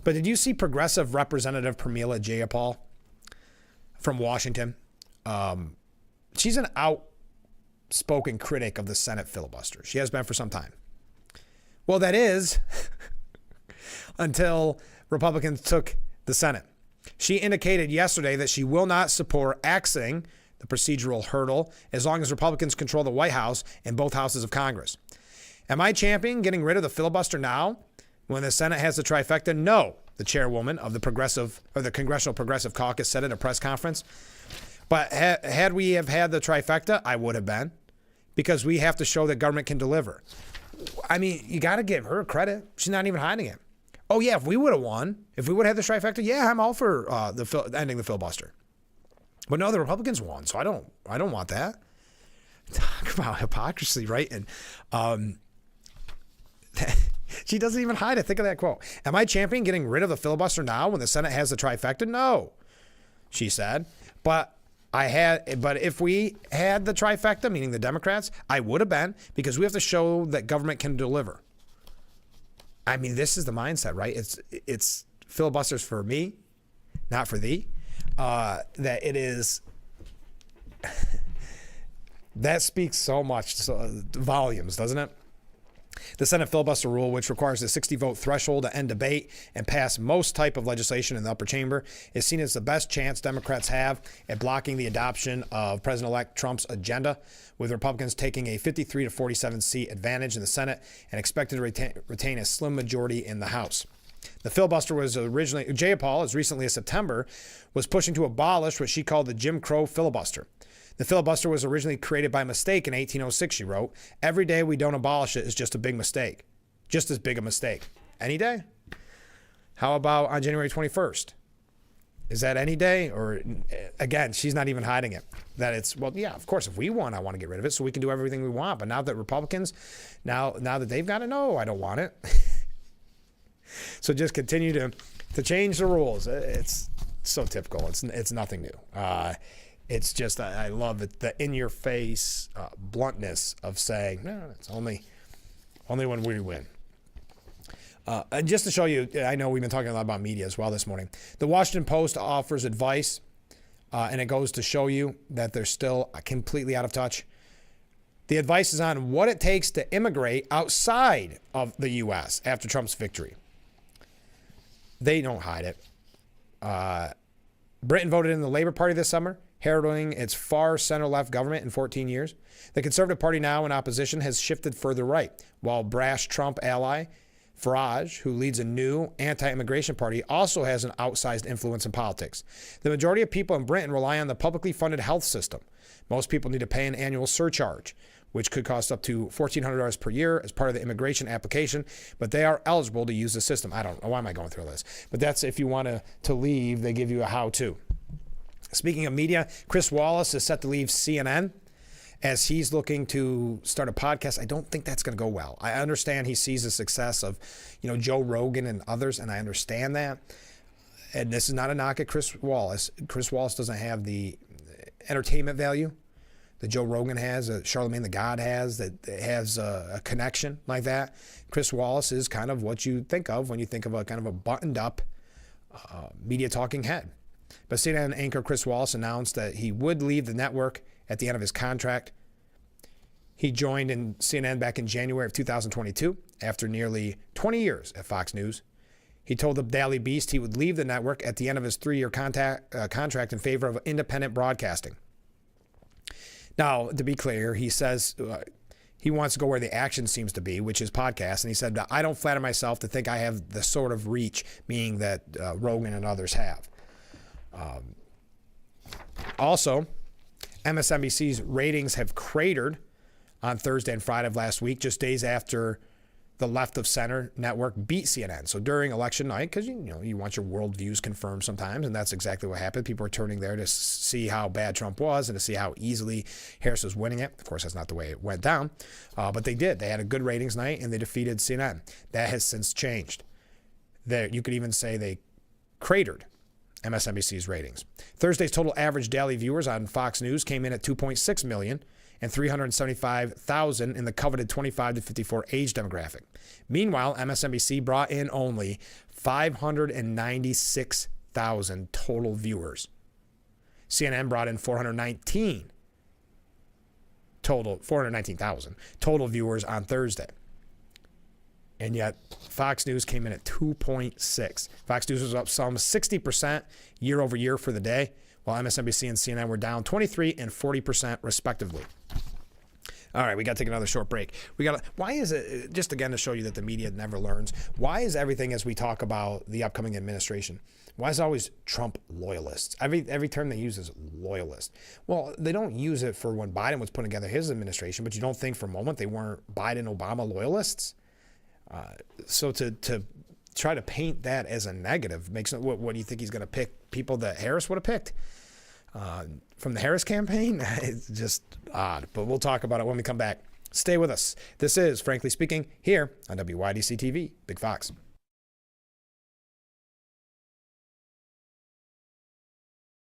but did you see Progressive Representative Pramila Jayapal from Washington? She's an outspoken critic of the Senate filibuster. She has been for some time. Well, that is until Republicans took the Senate. She indicated yesterday that she will not support axing the procedural hurdle as long as Republicans control the White House and both houses of Congress. Am I championing getting rid of the filibuster now when the Senate has the trifecta? No, the chairwoman of the Congressional Progressive Caucus said at a press conference. But had we have had the trifecta, I would have been, because we have to show that government can deliver. I mean, you got to give her credit. She's not even hiding it. Oh yeah, if we would have won, if we would have had the trifecta, yeah, I'm all for ending the filibuster. But no, the Republicans won, so I don't want that. Talk about hypocrisy, right? And she doesn't even hide it. Think of that quote. Am I championing getting rid of the filibuster now when the Senate has the trifecta? No, she said. But if we had the trifecta, meaning the Democrats, I would have been, because we have to show that government can deliver. I mean, this is the mindset, right? It's filibusters for me, not for thee. That it is, that speaks so much volumes, doesn't it? The Senate filibuster rule, which requires a 60-vote threshold to end debate and pass most type of legislation in the upper chamber, is seen as the best chance Democrats have at blocking the adoption of President-elect Trump's agenda, with Republicans taking a 53 to 47 seat advantage in the Senate and expected to retain a slim majority in the House. The filibuster was originally, Jayapal, as recently as September, was pushing to abolish what she called the Jim Crow filibuster. The filibuster was originally created by mistake in 1806, she wrote. Every day we don't abolish it is just a big mistake. Just as big a mistake. Any day? How about on January 21st? Is that any day? Or, again, she's not even hiding it. That it's, well, yeah, of course, if we want, I want to get rid of it so we can do everything we want. But now that Republicans, now that they've got to know, I don't want it. So just continue to change the rules. It's so typical. It's nothing new. It's just, I love it, the in-your-face bluntness of saying, no, it's only when we win. And just to show you, I know we've been talking a lot about media as well this morning. The Washington Post offers advice, and it goes to show you that they're still completely out of touch. The advice is on what it takes to immigrate outside of the U.S. after Trump's victory. They don't hide it. Britain voted in the Labour Party this summer, heralding its far center-left government in 14 years. The Conservative Party, now in opposition, has shifted further right, while brash Trump ally Farage, who leads a new anti-immigration party, also has an outsized influence in politics. The majority of people in Britain rely on the publicly funded health system. Most people need to pay an annual surcharge, which could cost up to $1,400 per year as part of the immigration application, but they are eligible to use the system. I don't know. Why am I going through this? But that's if you want to leave, they give you a how-to. Speaking of media, Chris Wallace is set to leave CNN as he's looking to start a podcast. I don't think that's going to go well. I understand he sees the success of, Joe Rogan and others, and I understand that. And this is not a knock at Chris Wallace. Chris Wallace doesn't have the entertainment value that Joe Rogan has, that Charlemagne the God has, that has a connection like that. Chris Wallace is kind of what you think of when you think of a kind of a buttoned-up media talking head. But CNN anchor Chris Wallace announced that he would leave the network at the end of his contract. He joined in CNN back in January of 2022 after nearly 20 years at Fox News. He told the Daily Beast he would leave the network at the end of his 3-year contract in favor of independent broadcasting. Now, to be clear, he says he wants to go where the action seems to be, which is podcasts. And he said, I don't flatter myself to think I have the sort of reach, meaning that Rogan and others have. Also, MSNBC's ratings have cratered on Thursday and Friday of last week, just days after the left of center network beat CNN. So during election night, because you want your worldviews confirmed sometimes, and that's exactly what happened. People were turning there to see how bad Trump was and to see how easily Harris was winning it. Of course, that's not the way it went down, but they did. They had a good ratings night, and they defeated CNN. That has since changed. You could even say they cratered MSNBC's ratings. Thursday's total average daily viewers on Fox News came in at 2.6 million and 375,000 in the coveted 25 to 54 age demographic. Meanwhile, MSNBC brought in only 596,000 total viewers. CNN brought in 419,000 total viewers on Thursday. And yet, Fox News came in at 2.6. Fox News was up some 60% year over year for the day, while MSNBC and CNN were down 23 and 40% respectively. All right, we got to take another short break. Why is it, just again to show you that the media never learns, why is everything as we talk about the upcoming administration, why is it always Trump loyalists? Every term they use is loyalist. Well, they don't use it for when Biden was putting together his administration, but you don't think for a moment they weren't Biden-Obama loyalists? So to try to paint that as a negative makes no. What do you think he's going to pick? People that Harris would have picked from the Harris campaign? It's just odd. But we'll talk about it when we come back. Stay with us. This is Frankly Speaking here on WYDC TV, Big Fox.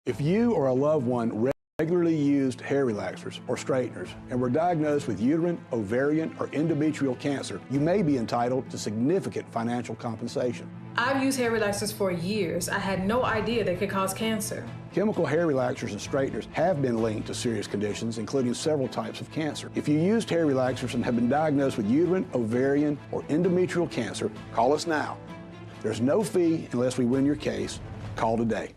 If you or a loved one regularly used hair relaxers or straighteners and were diagnosed with uterine, ovarian, or endometrial cancer, you may be entitled to significant financial compensation. I've used hair relaxers for years. I had no idea they could cause cancer. Chemical hair relaxers and straighteners have been linked to serious conditions, including several types of cancer. If you used hair relaxers and have been diagnosed with uterine, ovarian, or endometrial cancer, call us now. There's no fee unless we win your case. Call today.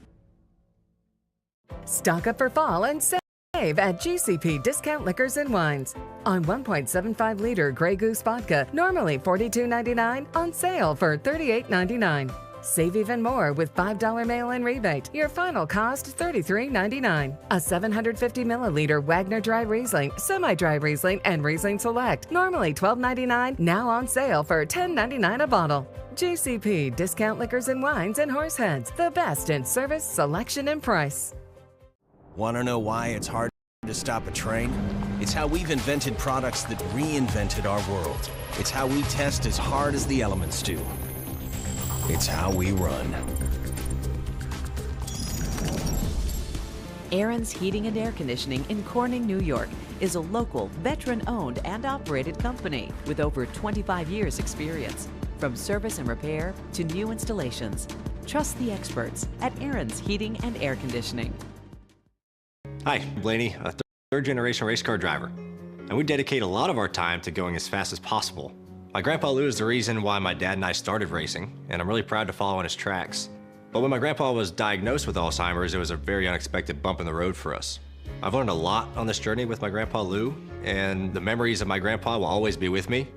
Stock up for fall and save at GCP Discount Liquors and Wines. On 1.75-liter Grey Goose vodka, normally $42.99, on sale for $38.99. Save even more with $5 mail-in rebate. Your final cost $33.99. A 750-milliliter Wagner Dry Riesling, Semi-Dry Riesling, and Riesling Select, normally $12.99, now on sale for $10.99 a bottle. GCP Discount Liquors and Wines in Horseheads, the best in service, selection, and price. Want to know why it's hard to stop a train? It's how we've invented products that reinvented our world. It's how we test as hard as the elements do. It's how we run. Aaron's Heating and Air Conditioning in Corning, New York is a local, veteran-owned and operated company with over 25 years experience. From service and repair to new installations. Trust the experts at Aaron's Heating and Air Conditioning. Hi, I'm Blaney, a third-generation race car driver, and we dedicate a lot of our time to going as fast as possible. My grandpa Lou is the reason why my dad and I started racing, and I'm really proud to follow in his tracks. But when my grandpa was diagnosed with Alzheimer's, it was a very unexpected bump in the road for us. I've learned a lot on this journey with my grandpa Lou, and the memories of my grandpa will always be with me.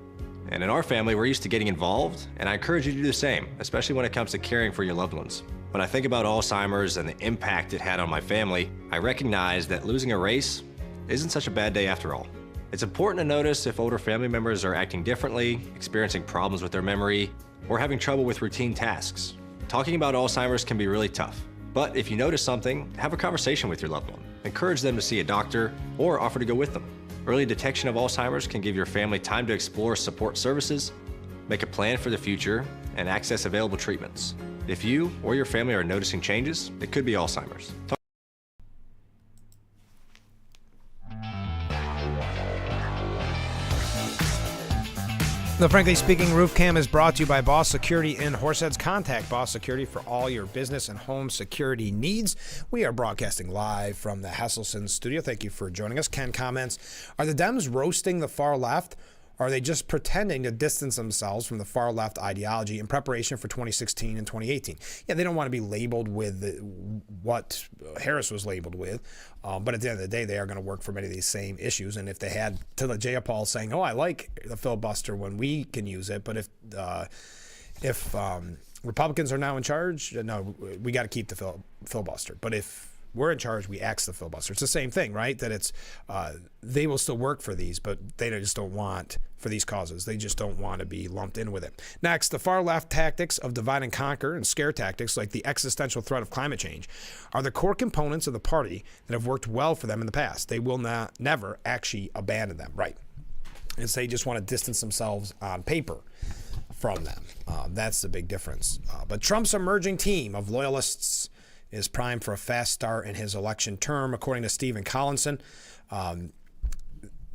And in our family, we're used to getting involved, and I encourage you to do the same, especially when it comes to caring for your loved ones. When I think about Alzheimer's and the impact it had on my family, I recognize that losing a race isn't such a bad day after all. It's important to notice if older family members are acting differently, experiencing problems with their memory, or having trouble with routine tasks. Talking about Alzheimer's can be really tough, but if you notice something, have a conversation with your loved one. Encourage them to see a doctor or offer to go with them. Early detection of Alzheimer's can give your family time to explore support services, make a plan for the future, and access available treatments. If you or your family are noticing changes, it could be Alzheimer's. The Frankly Speaking Roof Cam is brought to you by Boss Security in Horseheads. Contact Boss Security for all your business and home security needs. We are broadcasting live from the Hesselson studio. Thank you for joining us. Ken comments, are the Dems roasting the far left? Or are they just pretending to distance themselves from the far left ideology in preparation for 2016 and 2018? Yeah, they don't want to be labeled with what Harris was labeled with, but at the end of the day, they are going to work for many of these same issues. And if they had Tila Jayapal saying, "Oh, I like the filibuster when we can use it," but if Republicans are now in charge, no, we got to keep the filibuster. But if we're in charge, we axe the filibuster. It's the same thing, right? That it's they will still work for these, but they just don't want for these causes. They just don't want to be lumped in with it. Next, the far left tactics of divide and conquer and scare tactics like the existential threat of climate change are the core components of the party that have worked well for them in the past. They will never actually abandon them, right? And they just want to distance themselves on paper from them. That's the big difference. But Trump's emerging team of loyalists is primed for a fast start in his election term, according to Stephen Collinson.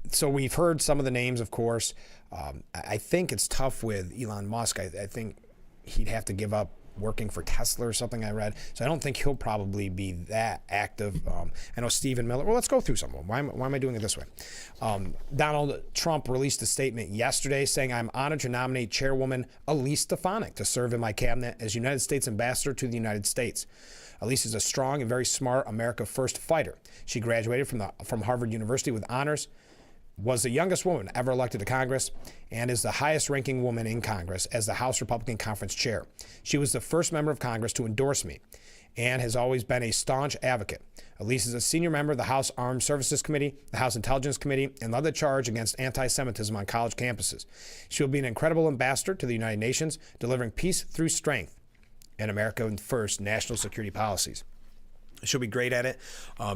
So we've heard some of the names, of course. I think it's tough with Elon Musk. I think he'd have to give up working for Tesla or something I read. So I don't think he'll probably be that active. I know Stephen Miller. Well, let's go through some of them. Why am I doing it this way? Donald Trump released a statement yesterday saying, "I'm honored to nominate Chairwoman Elise Stefanik to serve in my cabinet as United States Ambassador to the United States. Elise is a strong and very smart America First fighter. She graduated from Harvard University with honors, was the youngest woman ever elected to Congress, and is the highest-ranking woman in Congress as the House Republican Conference Chair. She was the first member of Congress to endorse me and has always been a staunch advocate. Elise is a senior member of the House Armed Services Committee, the House Intelligence Committee, and led the charge against anti-Semitism on college campuses. She will be an incredible ambassador to the United Nations, delivering peace through strength and America First national security policies." She'll be great at it.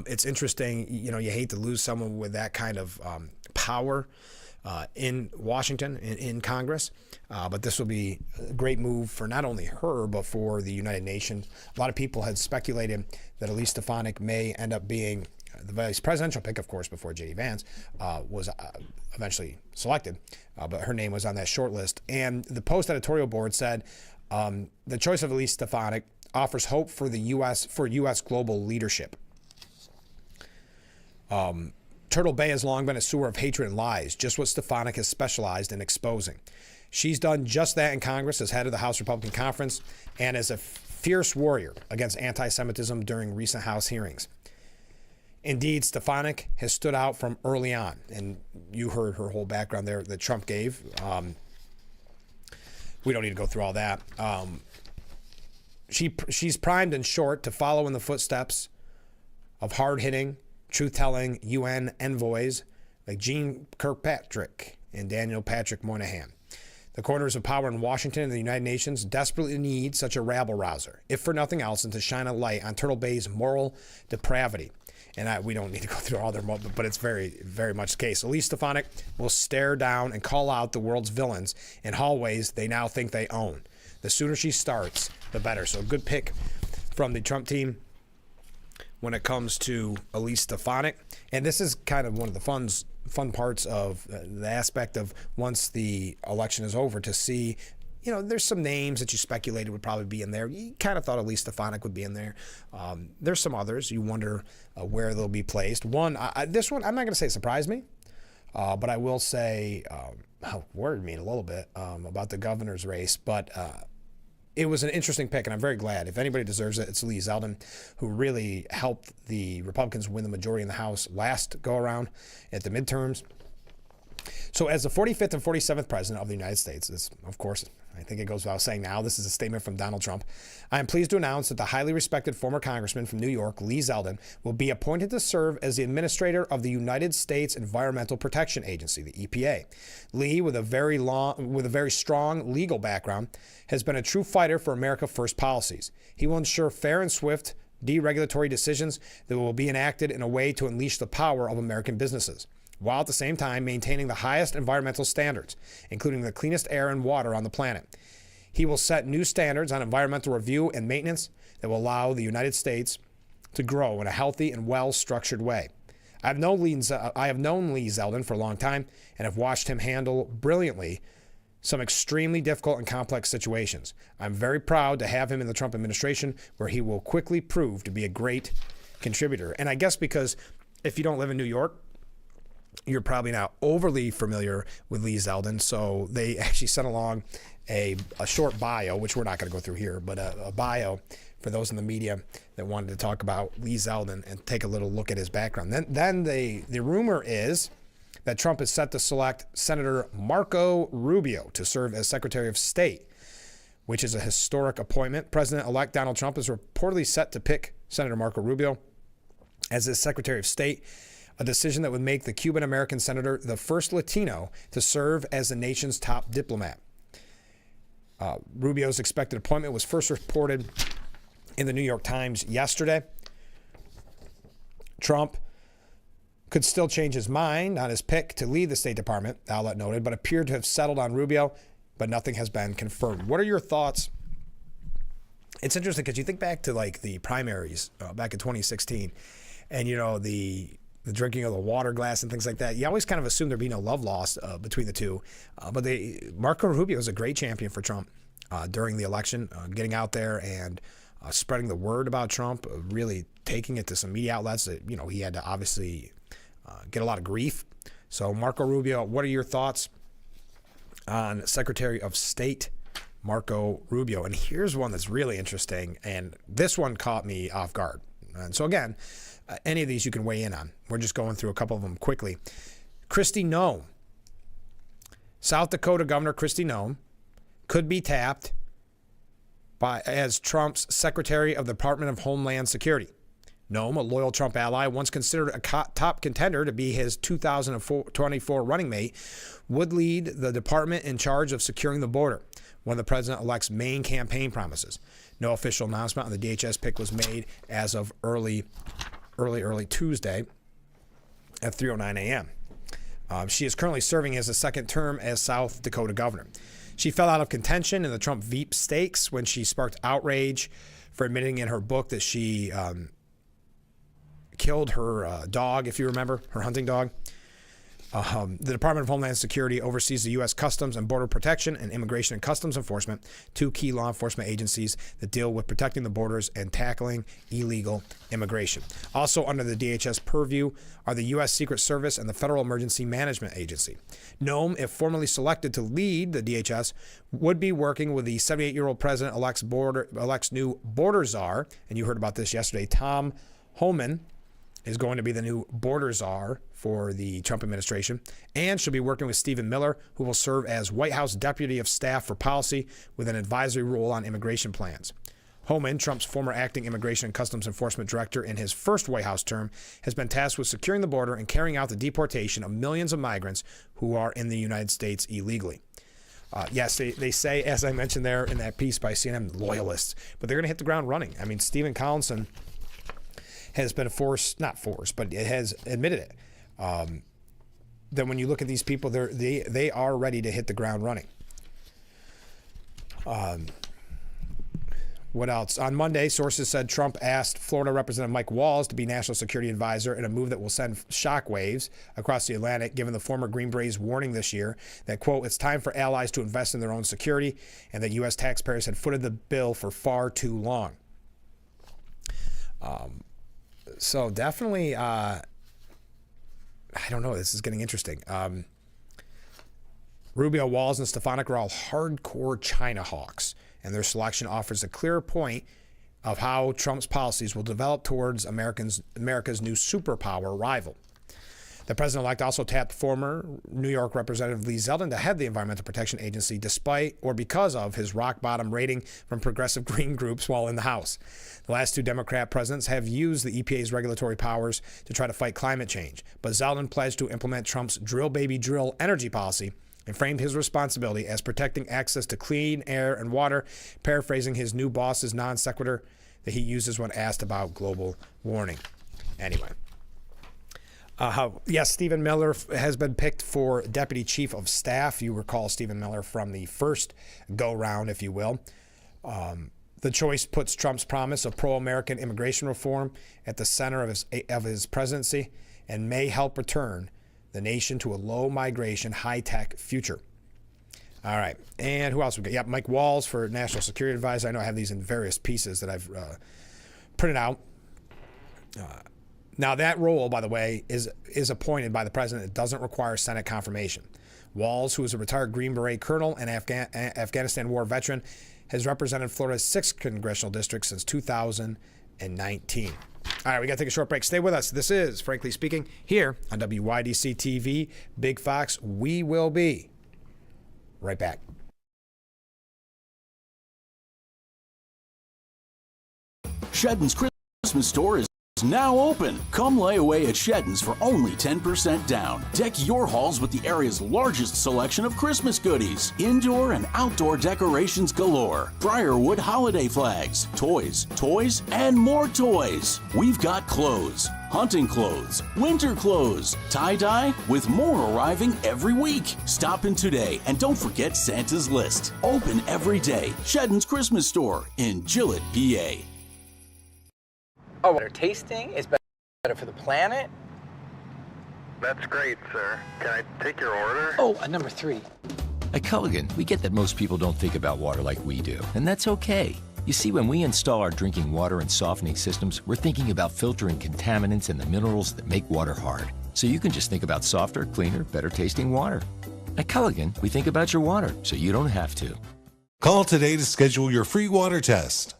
It's interesting, you hate to lose someone with that kind of power in Washington, in Congress. But this will be a great move for not only her, but for the United Nations. A lot of people had speculated that Elise Stefanik may end up being the vice presidential pick, of course, before J.D. Vance was eventually selected, but her name was on that short list. And the Post editorial board said the choice of Elise Stefanik offers hope for the U.S. global leadership. Turtle Bay has long been a sewer of hatred and lies, just what Stefanik has specialized in exposing. She's done just that in Congress as head of the House Republican Conference and as a fierce warrior against anti-Semitism during recent House hearings. Indeed, Stefanik has stood out from early on, and you heard her whole background there that Trump gave. We don't need to go through all that. She's primed and short to follow in the footsteps of hard-hitting, truth-telling UN envoys like Jean Kirkpatrick and Daniel Patrick Moynihan. The corners of power in Washington and the United Nations desperately need such a rabble-rouser, if for nothing else than to shine a light on Turtle Bay's moral depravity. And we don't need to go through all their, but it's very, very much the case. Elise Stefanik will stare down and call out the world's villains in hallways they now think they own. The sooner she starts, the better. So a good pick from the Trump team when it comes to Elise Stefanik. And this is kind of one of the fun parts of the aspect of once the election is over to see, there's some names that you speculated would probably be in there. You kind of thought Elise Stefanik would be in there. There's some others. You wonder where they'll be placed. This one, I'm not going to say surprised me, but I will say worried me a little bit about the governor's race. But it was an interesting pick, and I'm very glad. If anybody deserves it, it's Lee Zeldin, who really helped the Republicans win the majority in the House last go-around at the midterms. So as the 45th and 47th president of the United States, of course, I think it goes without saying now, this is a statement from Donald Trump. I am pleased to announce that the highly respected former congressman from New York, Lee Zeldin, will be appointed to serve as the administrator of the United States Environmental Protection Agency, the EPA. Lee, with a very strong legal background, has been a true fighter for America First policies. He will ensure fair and swift deregulatory decisions that will be enacted in a way to unleash the power of American businesses, while at the same time maintaining the highest environmental standards, including the cleanest air and water on the planet. He will set new standards on environmental review and maintenance that will allow the United States to grow in a healthy and well-structured way. I have known Lee Zeldin for a long time and have watched him handle brilliantly some extremely difficult and complex situations. I'm very proud to have him in the Trump administration, where he will quickly prove to be a great contributor. And I guess because if you don't live in New York, you're probably not overly familiar with Lee Zeldin, so they actually sent along a short bio, which we're not going to go through here, but a bio for those in the media that wanted to talk about Lee Zeldin and take a little look at his background. Then the rumor is that Trump is set to select Senator Marco Rubio to serve as Secretary of State, which is a historic appointment. President-elect Donald Trump is reportedly set to pick Senator Marco Rubio as his Secretary of State, a decision that would make the Cuban-American senator the first Latino to serve as the nation's top diplomat. Rubio's expected appointment was first reported in the New York Times yesterday. Trump could still change his mind on his pick to lead the State Department, the outlet noted, but appeared to have settled on Rubio, but nothing has been confirmed. What are your thoughts? It's interesting because you think back to like the primaries back in 2016 and, the drinking of the water glass and things like that. You always kind of assume there'd be no love lost between the two. But Marco Rubio was a great champion for Trump during the election, getting out there and spreading the word about Trump, really taking it to some media outlets that, he had to obviously get a lot of grief. So Marco Rubio, what are your thoughts on Secretary of State Marco Rubio? And here's one that's really interesting, and this one caught me off guard. And so again, any of these you can weigh in on. We're just going through a couple of them quickly. Kristi Noem, South Dakota Governor Kristi Noem, could be tapped as Trump's Secretary of the Department of Homeland Security. Noem, a loyal Trump ally, once considered a top contender to be his 2024 running mate, would lead the department in charge of securing the border, one of the president-elect's main campaign promises. No official announcement on the DHS pick was made as of early Tuesday at 3:09 a.m. She is currently serving as a second term as South Dakota governor. She fell out of contention in the Trump Veep stakes when she sparked outrage for admitting in her book that she killed her dog, if you remember, her hunting dog. The Department of Homeland Security oversees the U.S. Customs and Border Protection and Immigration and Customs Enforcement, two key law enforcement agencies that deal with protecting the borders and tackling illegal immigration. Also under the DHS purview are the U.S. Secret Service and the Federal Emergency Management Agency. Nome, if formally selected to lead the DHS, would be working with the 78-year-old president-elect's new border czar, and you heard about this yesterday. Tom Homan is going to be the new border czar for the Trump administration, and she'll be working with Stephen Miller, who will serve as White House Deputy of Staff for Policy with an advisory role on immigration plans. Homan, Trump's former acting Immigration and Customs Enforcement Director in his first White House term, has been tasked with securing the border and carrying out the deportation of millions of migrants who are in the United States illegally. Yes, they say, as I mentioned there in that piece by CNN, loyalists, but they're going to hit the ground running. I mean, Stephen Collinson has been not forced, but it has admitted it. That when you look at these people, they are ready to hit the ground running. What else? On Monday, sources said Trump asked Florida Representative Mike Walz to be National Security Advisor in a move that will send shockwaves across the Atlantic, given the former Green Berets' warning this year that, quote, it's time for allies to invest in their own security, and that U.S. taxpayers had footed the bill for far too long. So definitely, I don't know. This is getting interesting. Rubio, Walz, and Stefanik are all hardcore China hawks, and their selection offers a clearer point of how Trump's policies will develop towards America's new superpower rival. The president-elect also tapped former New York Representative Lee Zeldin to head the Environmental Protection Agency despite or because of his rock-bottom rating from progressive green groups while in the House. The last two Democrat presidents have used the EPA's regulatory powers to try to fight climate change, but Zeldin pledged to implement Trump's drill baby drill energy policy and framed his responsibility as protecting access to clean air and water, paraphrasing his new boss's non sequitur that he uses when asked about global warming. Anyway. Yes, Stephen Miller has been picked for Deputy Chief of Staff. You recall Stephen Miller from the first go-round, if you will. The choice puts Trump's promise of pro-American immigration reform at the center of his presidency and may help return the nation to a low-migration, high-tech future. All right, and who else we got? Yep, Mike Walz for National Security Advisor. I know I have these in various pieces that I've printed out. Now, that role, by the way, is appointed by the president. It doesn't require Senate confirmation. Walz, who is a retired Green Beret colonel and Afghanistan war veteran, has represented Florida's 6th congressional district since 2019. All right, we got to take a short break. Stay with us. This is Frankly Speaking here on WYDC TV, Big Fox. We will be right back. Shedden's Christmas store is now open. Come lay away at Shedden's for only 10% down. Deck your halls with the area's largest selection of Christmas goodies. Indoor and outdoor decorations galore. Briarwood holiday flags, toys, and more toys. We've got clothes, hunting clothes, winter clothes, tie-dye, with more arriving every week. Stop in today and don't forget Santa's list. Open every day. Shedden's Christmas store in Gillett, PA. Oh, better tasting is better for the planet. That's great, sir. Can I take your order? Oh, number 3. At Culligan, we get that most people don't think about water like we do, and that's okay. You see, when we install our drinking water and softening systems, we're thinking about filtering contaminants and the minerals that make water hard. So you can just think about softer, cleaner, better tasting water. At Culligan, we think about your water, so you don't have to. Call today to schedule your free water test.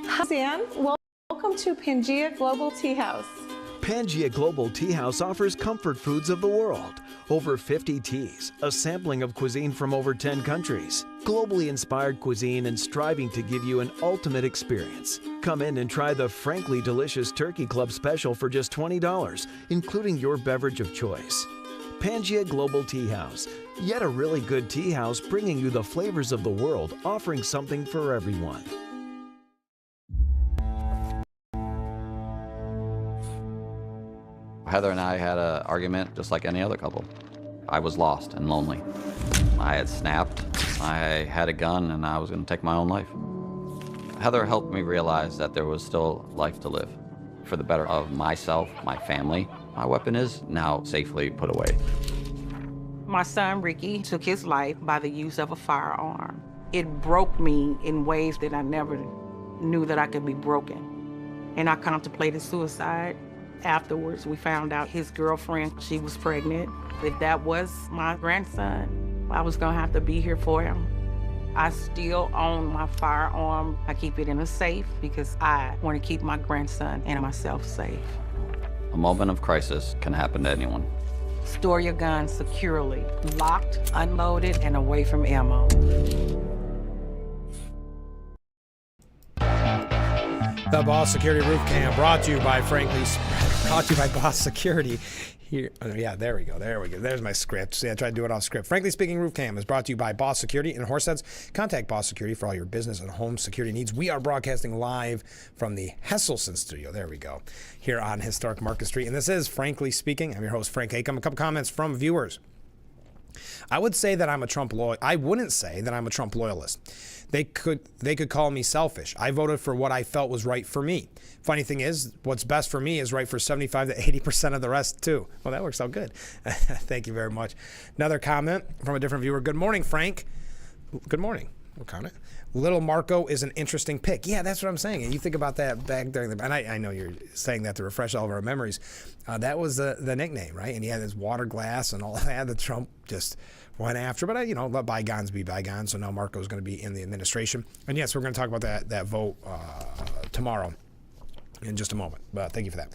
Hi, Sam. Welcome to Pangea Global Tea House. Pangea Global Tea House offers comfort foods of the world. Over 50 teas, a sampling of cuisine from over 10 countries. Globally inspired cuisine and striving to give you an ultimate experience. Come in and try the frankly delicious Turkey Club special for just $20, including your beverage of choice. Pangea Global Tea House. Yet a really good tea house bringing you the flavors of the world, offering something for everyone. Heather and I had an argument just like any other couple. I was lost and lonely. I had snapped. I had a gun and I was going to take my own life. Heather helped me realize that there was still life to live. For the better of myself, my family, my weapon is now safely put away. My son, Ricky, took his life by the use of a firearm. It broke me in ways that I never knew that I could be broken. And I contemplated suicide. Afterwards, we found out his girlfriend, she was pregnant. If that was my grandson, I was gonna have to be here for him. I still own my firearm. I keep it in a safe because I want to keep my grandson and myself safe. A moment of crisis can happen to anyone. Store your gun securely, locked, unloaded, and away from ammo. The Boss Security Roof Cam brought to you by Boss Security. Here, yeah, there we go. There's my script. See, I tried to do it off script. Frankly Speaking, Roof Cam is brought to you by Boss Security in Horseheads. Contact Boss Security for all your business and home security needs. We are broadcasting live from the Hesselson studio. There we go. Here on historic Market Street. And this is Frankly Speaking. I'm your host, Frank Acom. A couple comments from viewers. I would say that I'm a Trump loyalist. I wouldn't say that I'm a Trump loyalist. They could call me selfish. I voted for what I felt was right for me. Funny thing is, what's best for me is right for 75 to 80% of the rest too. Well, that works out good. Thank you very much. Another comment from a different viewer. Good morning, Frank. Good morning. What comment? Little Marco is an interesting pick. Yeah, that's what I'm saying. And you think about that back during the, and I know you're saying that to refresh all of our memories. That was the nickname, right? And he had his water glass and all that that Trump just went after. But, let bygones be bygones. So now Marco's going to be in the administration. And yes, we're going to talk about that vote tomorrow in just a moment. But thank you for that.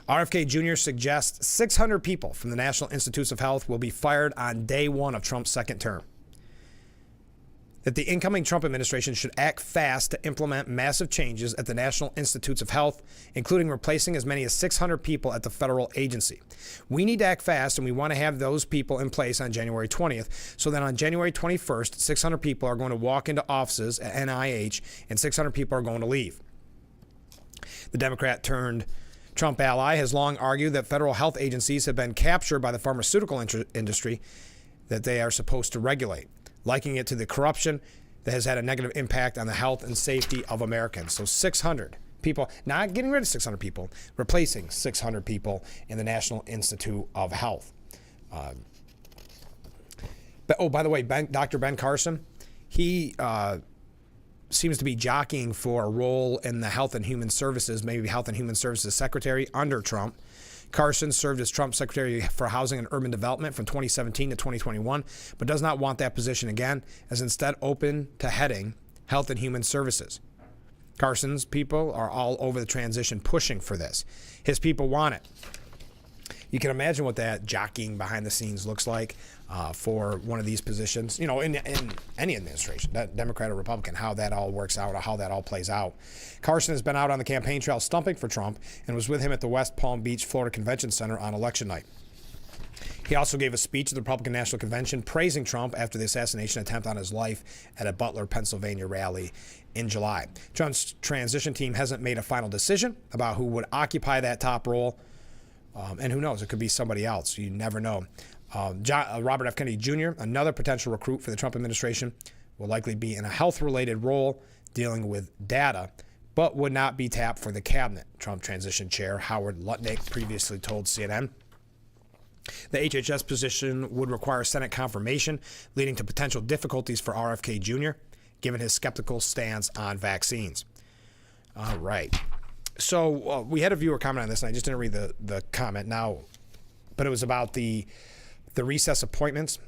RFK Jr. suggests 600 people from the National Institutes of Health will be fired on day one of Trump's second term. That the incoming Trump administration should act fast to implement massive changes at the National Institutes of Health, including replacing as many as 600 people at the federal agency. We need to act fast, and we want to have those people in place on January 20th, so that on January 21st, 600 people are going to walk into offices at NIH, and 600 people are going to leave. The Democrat-turned Trump ally has long argued that federal health agencies have been captured by the pharmaceutical industry that they are supposed to regulate, likening it to the corruption that has had a negative impact on the health and safety of Americans. So 600 people, not getting rid of 600 people, replacing 600 people in the National Institute of Health. By the way, Dr. Ben Carson, he seems to be jockeying for a role in the Health and Human Services, maybe Health and Human Services Secretary under Trump. Carson served as Trump Secretary for Housing and Urban Development from 2017 to 2021, but does not want that position again, as instead open to heading Health and Human Services. Carson's people are all over the transition pushing for this. His people want it. You can imagine what that jockeying behind the scenes looks like for one of these positions, in any administration, Democrat or Republican, how that all works out or how that all plays out. Carson has been out on the campaign trail stumping for Trump and was with him at the West Palm Beach, Florida Convention Center on election night. He also gave a speech at the Republican National Convention praising Trump after the assassination attempt on his life at a Butler, Pennsylvania rally in July. Trump's transition team hasn't made a final decision about who would occupy that top role. And who knows? It could be somebody else. You never know. Robert F. Kennedy Jr., another potential recruit for the Trump administration, will likely be in a health-related role dealing with data, but would not be tapped for the cabinet. Trump transition chair Howard Lutnick previously told CNN. The HHS position would require Senate confirmation, leading to potential difficulties for RFK Jr., given his skeptical stance on vaccines. All right. So we had a viewer comment on this, and I just didn't read the comment now, but it was about the recess appointments.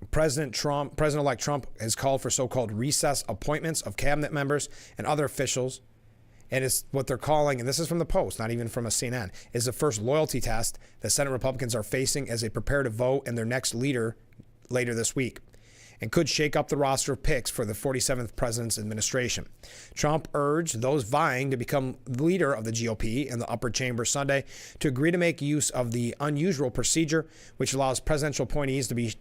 President-elect Trump has called for so-called recess appointments of cabinet members and other officials, and it's what they're calling, and this is from the Post, not even from a CNN, is the first loyalty test that Senate Republicans are facing as they prepare to vote in their next leader later this week, and could shake up the roster of picks for the 47th president's administration. Trump urged those vying to become leader of the GOP in the upper chamber Sunday to agree to make use of the unusual procedure, which allows presidential appointees to be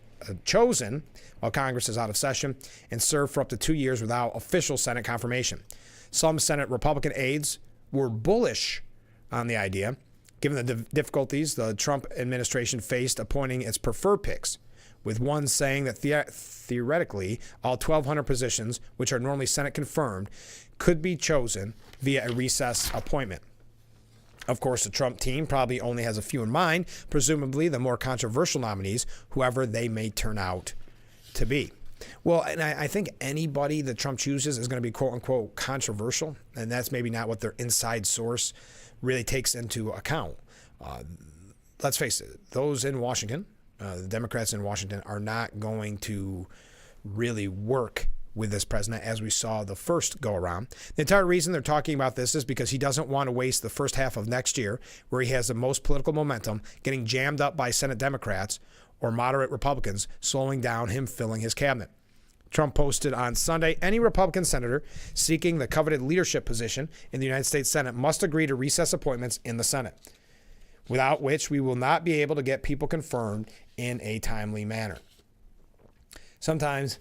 chosen while Congress is out of session and serve for up to 2 years without official Senate confirmation. Some Senate Republican aides were bullish on the idea, given the difficulties the Trump administration faced appointing its preferred picks, with one saying that theoretically all 1,200 positions, which are normally Senate confirmed, could be chosen via a recess appointment. Of course, the Trump team probably only has a few in mind, presumably the more controversial nominees, whoever they may turn out to be. Well, and I think anybody that Trump chooses is going to be quote-unquote controversial, and that's maybe not what their inside source really takes into account. Let's face it, those in Washington, the Democrats in Washington, are not going to really work with this president as we saw the first go around. The entire reason they're talking about this is because he doesn't want to waste the first half of next year, where he has the most political momentum, getting jammed up by Senate Democrats or moderate Republicans, slowing down him filling his cabinet. Trump posted on Sunday, any Republican senator seeking the coveted leadership position in the United States Senate must agree to recess appointments in the Senate, without which we will not be able to get people confirmed in a timely manner. Sometimes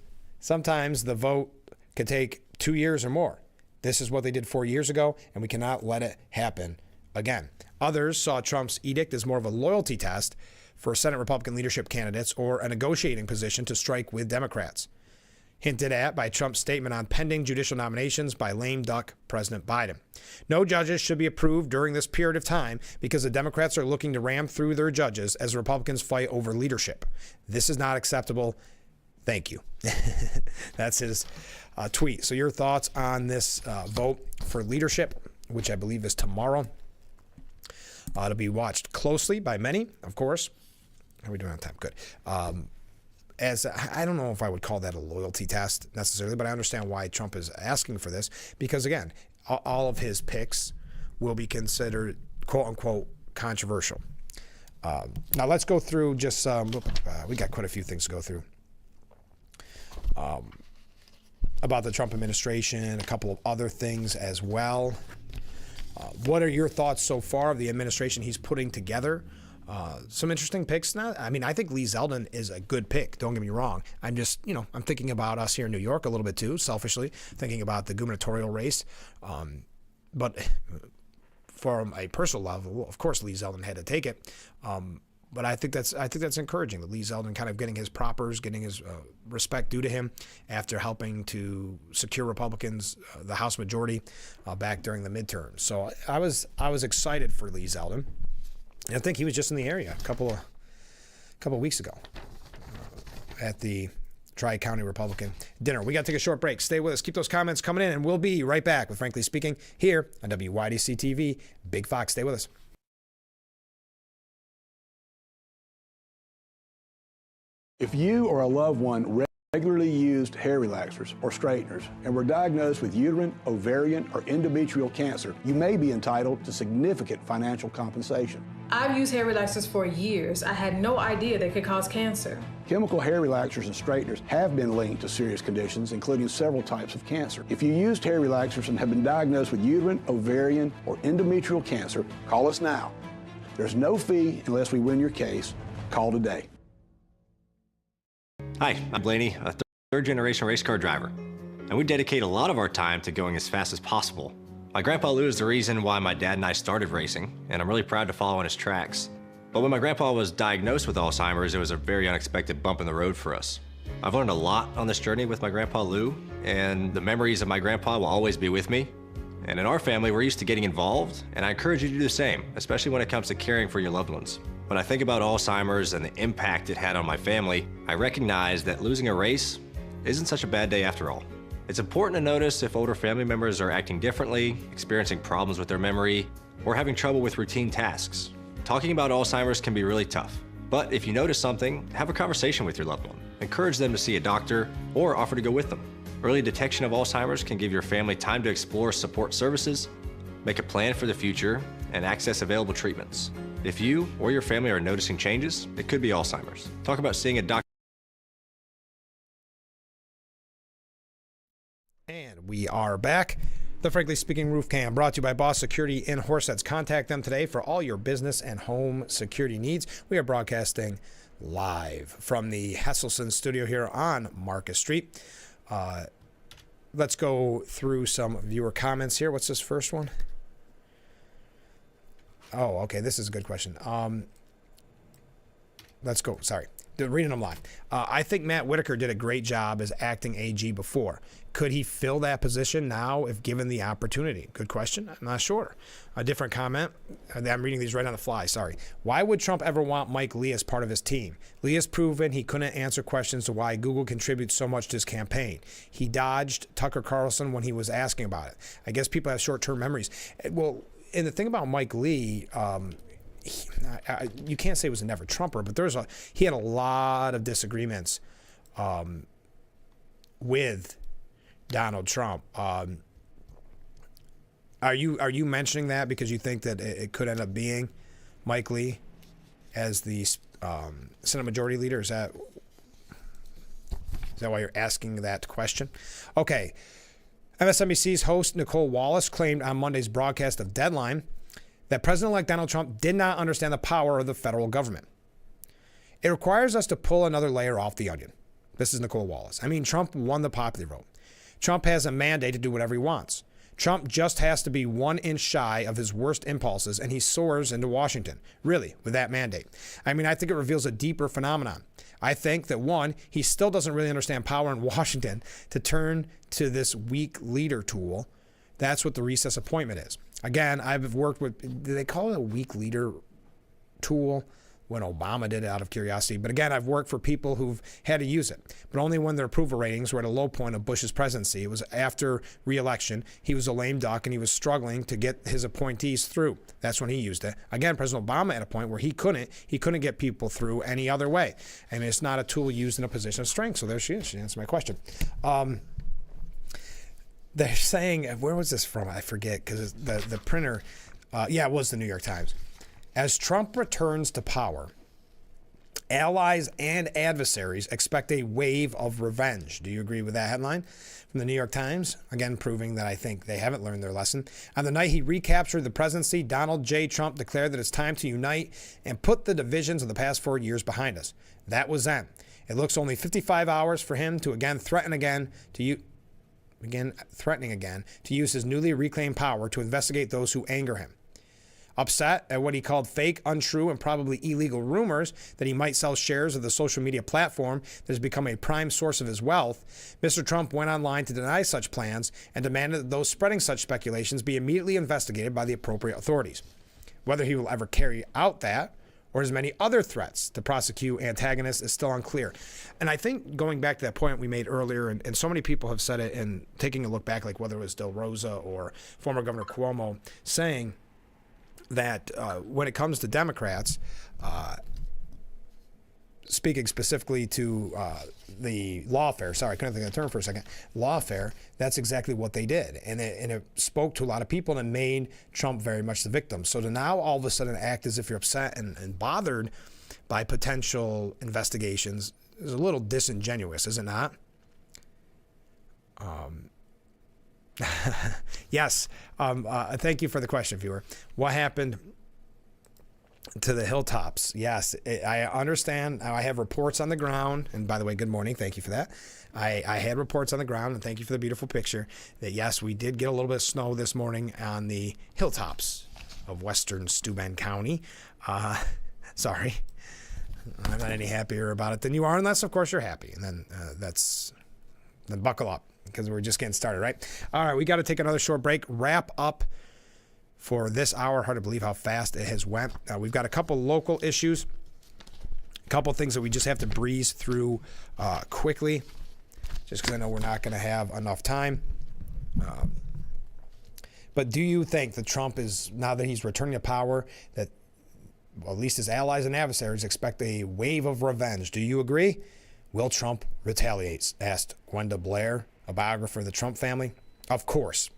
the vote can take 2 years or more. This is what they did 4 years ago, and we cannot let it happen again. Others saw Trump's edict as more of a loyalty test for Senate Republican leadership candidates or a negotiating position to strike with Democrats. Hinted at by Trump's statement on pending judicial nominations by lame duck President Biden. No judges should be approved during this period of time because the Democrats are looking to ram through their judges as Republicans fight over leadership. This is not acceptable. Thank you. That's his tweet. So your thoughts on this vote for leadership, which I believe is tomorrow, to be watched closely by many, of course. How are we doing on time? Good. As I don't know if I would call that a loyalty test necessarily, but I understand why Trump is asking for this because, again, all of his picks will be considered quote-unquote controversial. Now let's go through just we got quite a few things to go through about the Trump administration, a couple of other things as well. What are your thoughts so far of the administration he's putting together? Some interesting picks now. I mean, I think Lee Zeldin is a good pick. Don't get me wrong. I'm just, I'm thinking about us here in New York a little bit too, selfishly, thinking about the gubernatorial race. But from a personal level, of course, Lee Zeldin had to take it. But I think that's encouraging that Lee Zeldin kind of getting his propers, getting his respect due to him after helping to secure Republicans the House majority back during the midterms. So I was excited for Lee Zeldin. I think he was just in the area a couple of weeks ago at the Tri-County Republican dinner. We got to take a short break. Stay with us. Keep those comments coming in, and we'll be right back with Frankly Speaking here on WYDC TV. Big Fox, stay with us. If you or a loved one regularly used hair relaxers or straighteners and were diagnosed with uterine, ovarian, or endometrial cancer, you may be entitled to significant financial compensation. I've used hair relaxers for years. I had no idea they could cause cancer. Chemical hair relaxers and straighteners have been linked to serious conditions, including several types of cancer. If you used hair relaxers and have been diagnosed with uterine, ovarian, or endometrial cancer, call us now. There's no fee unless we win your case. Call today. Hi, I'm Blaney, a third-generation race car driver, and we dedicate a lot of our time to going as fast as possible. My grandpa Lou is the reason why my dad and I started racing, and I'm really proud to follow in his tracks. But when my grandpa was diagnosed with Alzheimer's, it was a very unexpected bump in the road for us. I've learned a lot on this journey with my grandpa Lou, and the memories of my grandpa will always be with me. And in our family, we're used to getting involved, and I encourage you to do the same, especially when it comes to caring for your loved ones. When I think about Alzheimer's and the impact it had on my family, I recognize that losing a race isn't such a bad day after all. It's important to notice if older family members are acting differently, experiencing problems with their memory, or having trouble with routine tasks. Talking about Alzheimer's can be really tough, but if you notice something, have a conversation with your loved one. Encourage them to see a doctor or offer to go with them. Early detection of Alzheimer's can give your family time to explore support services, make a plan for the future, and access available treatments. If you or your family are noticing changes, it could be Alzheimer's. Talk about seeing a doctor. And we are back. The Frankly Speaking Roof Cam brought to you by Boss Security in Horseheads. Contact them today for all your business and home security needs. We are broadcasting live from the Hesselson studio here on Marcus Street. Let's go through some viewer comments here. What's this first one? Oh, okay. This is a good question. Let's go. Sorry. reading them live. I think Matt Whitaker did a great job as acting AG before. Could he fill that position now if given the opportunity? Good question. I'm not sure. A different comment. I'm reading these right on the fly. Sorry. Why would Trump ever want Mike Lee as part of his team? Lee has proven he couldn't answer questions to why Google contributes so much to his campaign. He dodged Tucker Carlson when he was asking about it. I guess people have short-term memories. Well, and the thing about Mike Lee, you can't say he was a never Trumper, but he had a lot of disagreements with Donald Trump. Are you mentioning that because you think that it could end up being Mike Lee as the Senate Majority Leader? Is that why you're asking that question? Okay. MSNBC's host Nicole Wallace claimed on Monday's broadcast of Deadline that President-elect Donald Trump did not understand the power of the federal government. It requires us to pull another layer off the onion. This is Nicole Wallace. I mean, Trump won the popular vote. Trump has a mandate to do whatever he wants. Trump just has to be 1 inch shy of his worst impulses, and he soars into Washington, really, with that mandate. I mean, I think it reveals a deeper phenomenon. I think that, one, he still doesn't really understand power in Washington to turn to this weak leader tool. That's what the recess appointment is. Again, I've worked with, do they call it a weak leader tool? When Obama did it out of curiosity. But again, I've worked for people who've had to use it, but only when their approval ratings were at a low point of Bush's presidency. It was after re-election. He was a lame duck and he was struggling to get his appointees through. That's when he used it. Again, President Obama at a point where he couldn't get people through any other way. I mean, it's not a tool used in a position of strength. So there she is. She answered my question. They're saying, where was this from? I forget because the printer, it was the New York Times. As Trump returns to power, allies and adversaries expect a wave of revenge. Do you agree with that headline from the New York Times? Again, proving that I think they haven't learned their lesson. On the night he recaptured the presidency, Donald J. Trump declared that it's time to unite and put the divisions of the past 4 years behind us. That was then. It looks only 55 hours for him to threatening again to use his newly reclaimed power to investigate those who anger him. Upset at what he called fake, untrue, and probably illegal rumors that he might sell shares of the social media platform that has become a prime source of his wealth, Mr. Trump went online to deny such plans and demanded that those spreading such speculations be immediately investigated by the appropriate authorities. Whether he will ever carry out that or as many other threats to prosecute antagonists is still unclear. And I think going back to that point we made earlier, and so many people have said it, and taking a look back, like whether it was Del Rosa or former Governor Cuomo, saying that when it comes to Democrats, speaking specifically to the lawfare, sorry, I couldn't think of the term for a second, lawfare, that's exactly what they did. And it spoke to a lot of people and it made Trump very much the victim. So to now all of a sudden act as if you're upset and bothered by potential investigations is a little disingenuous, is it not? Yes. Thank you for the question, viewer. What happened to the hilltops? Yes, I understand. I have reports on the ground. And by the way, good morning. Thank you for that. I had reports on the ground, and thank you for the beautiful picture, that yes, we did get a little bit of snow this morning on the hilltops of western Steuben County. Sorry. I'm not any happier about it than you are, unless, of course, you're happy. And then then buckle up, because we're just getting started, right? All right, we got to take another short break, wrap up for this hour. Hard to believe how fast it has went. We've got a couple local issues, a couple things that we just have to breeze through quickly, just because I know we're not going to have enough time. But do you think that Trump is, now that he's returning to power, that well, at least his allies and adversaries expect a wave of revenge? Do you agree? Will Trump retaliate? Asked Gwenda Blair, a biographer of the Trump family. Of course.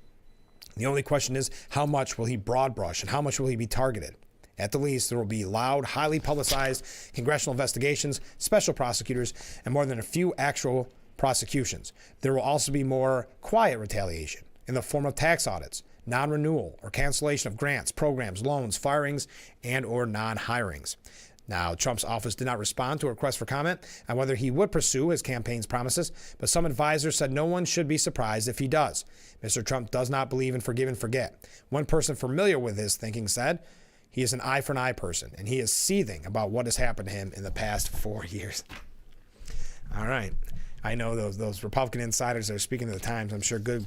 The only question is, how much will he broad brush and how much will he be targeted? At the least, there will be loud, highly publicized congressional investigations, special prosecutors, and more than a few actual prosecutions. There will also be more quiet retaliation in the form of tax audits, non-renewal or cancellation of grants, programs, loans, firings, and or non-hirings. Now, Trump's office did not respond to a request for comment on whether he would pursue his campaign's promises, but some advisors said no one should be surprised if he does. Mr. Trump does not believe in forgive and forget. One person familiar with his thinking said, He is an eye for an eye person, and he is seething about what has happened to him in the past 4 years. All right. I know those Republican insiders that are speaking to the Times, I'm sure good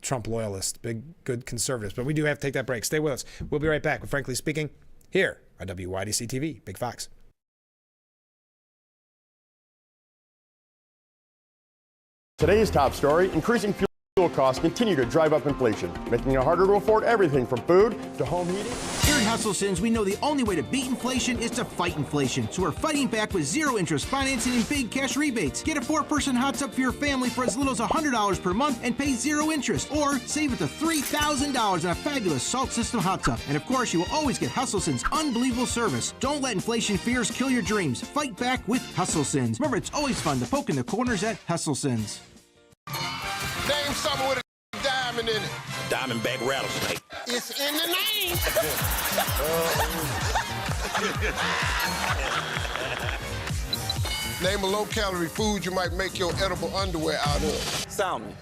Trump loyalists, good conservatives. But we do have to take that break. Stay with us. We'll be right back with Frankly Speaking here on WYDC TV, Big Fox. Today's top story, increasing fuel costs continue to drive up inflation, making it harder to afford everything from food to home heating. Here at Hustlesons, we know the only way to beat inflation is to fight inflation. So we're fighting back with zero interest financing and big cash rebates. Get a 4-person hot tub for your family for as little as $100 per month and pay zero interest. Or save up to $3,000 on a fabulous salt system hot tub. And of course, you will always get Hustlesons' unbelievable service. Don't let inflation fears kill your dreams. Fight back with Hustlesons. Remember, it's always fun to poke in the corners at Hustlesons. Name something with a diamond in it. Diamondback rattlesnake. It's in the name. Name a low-calorie food you might make your edible underwear out of. Salmon.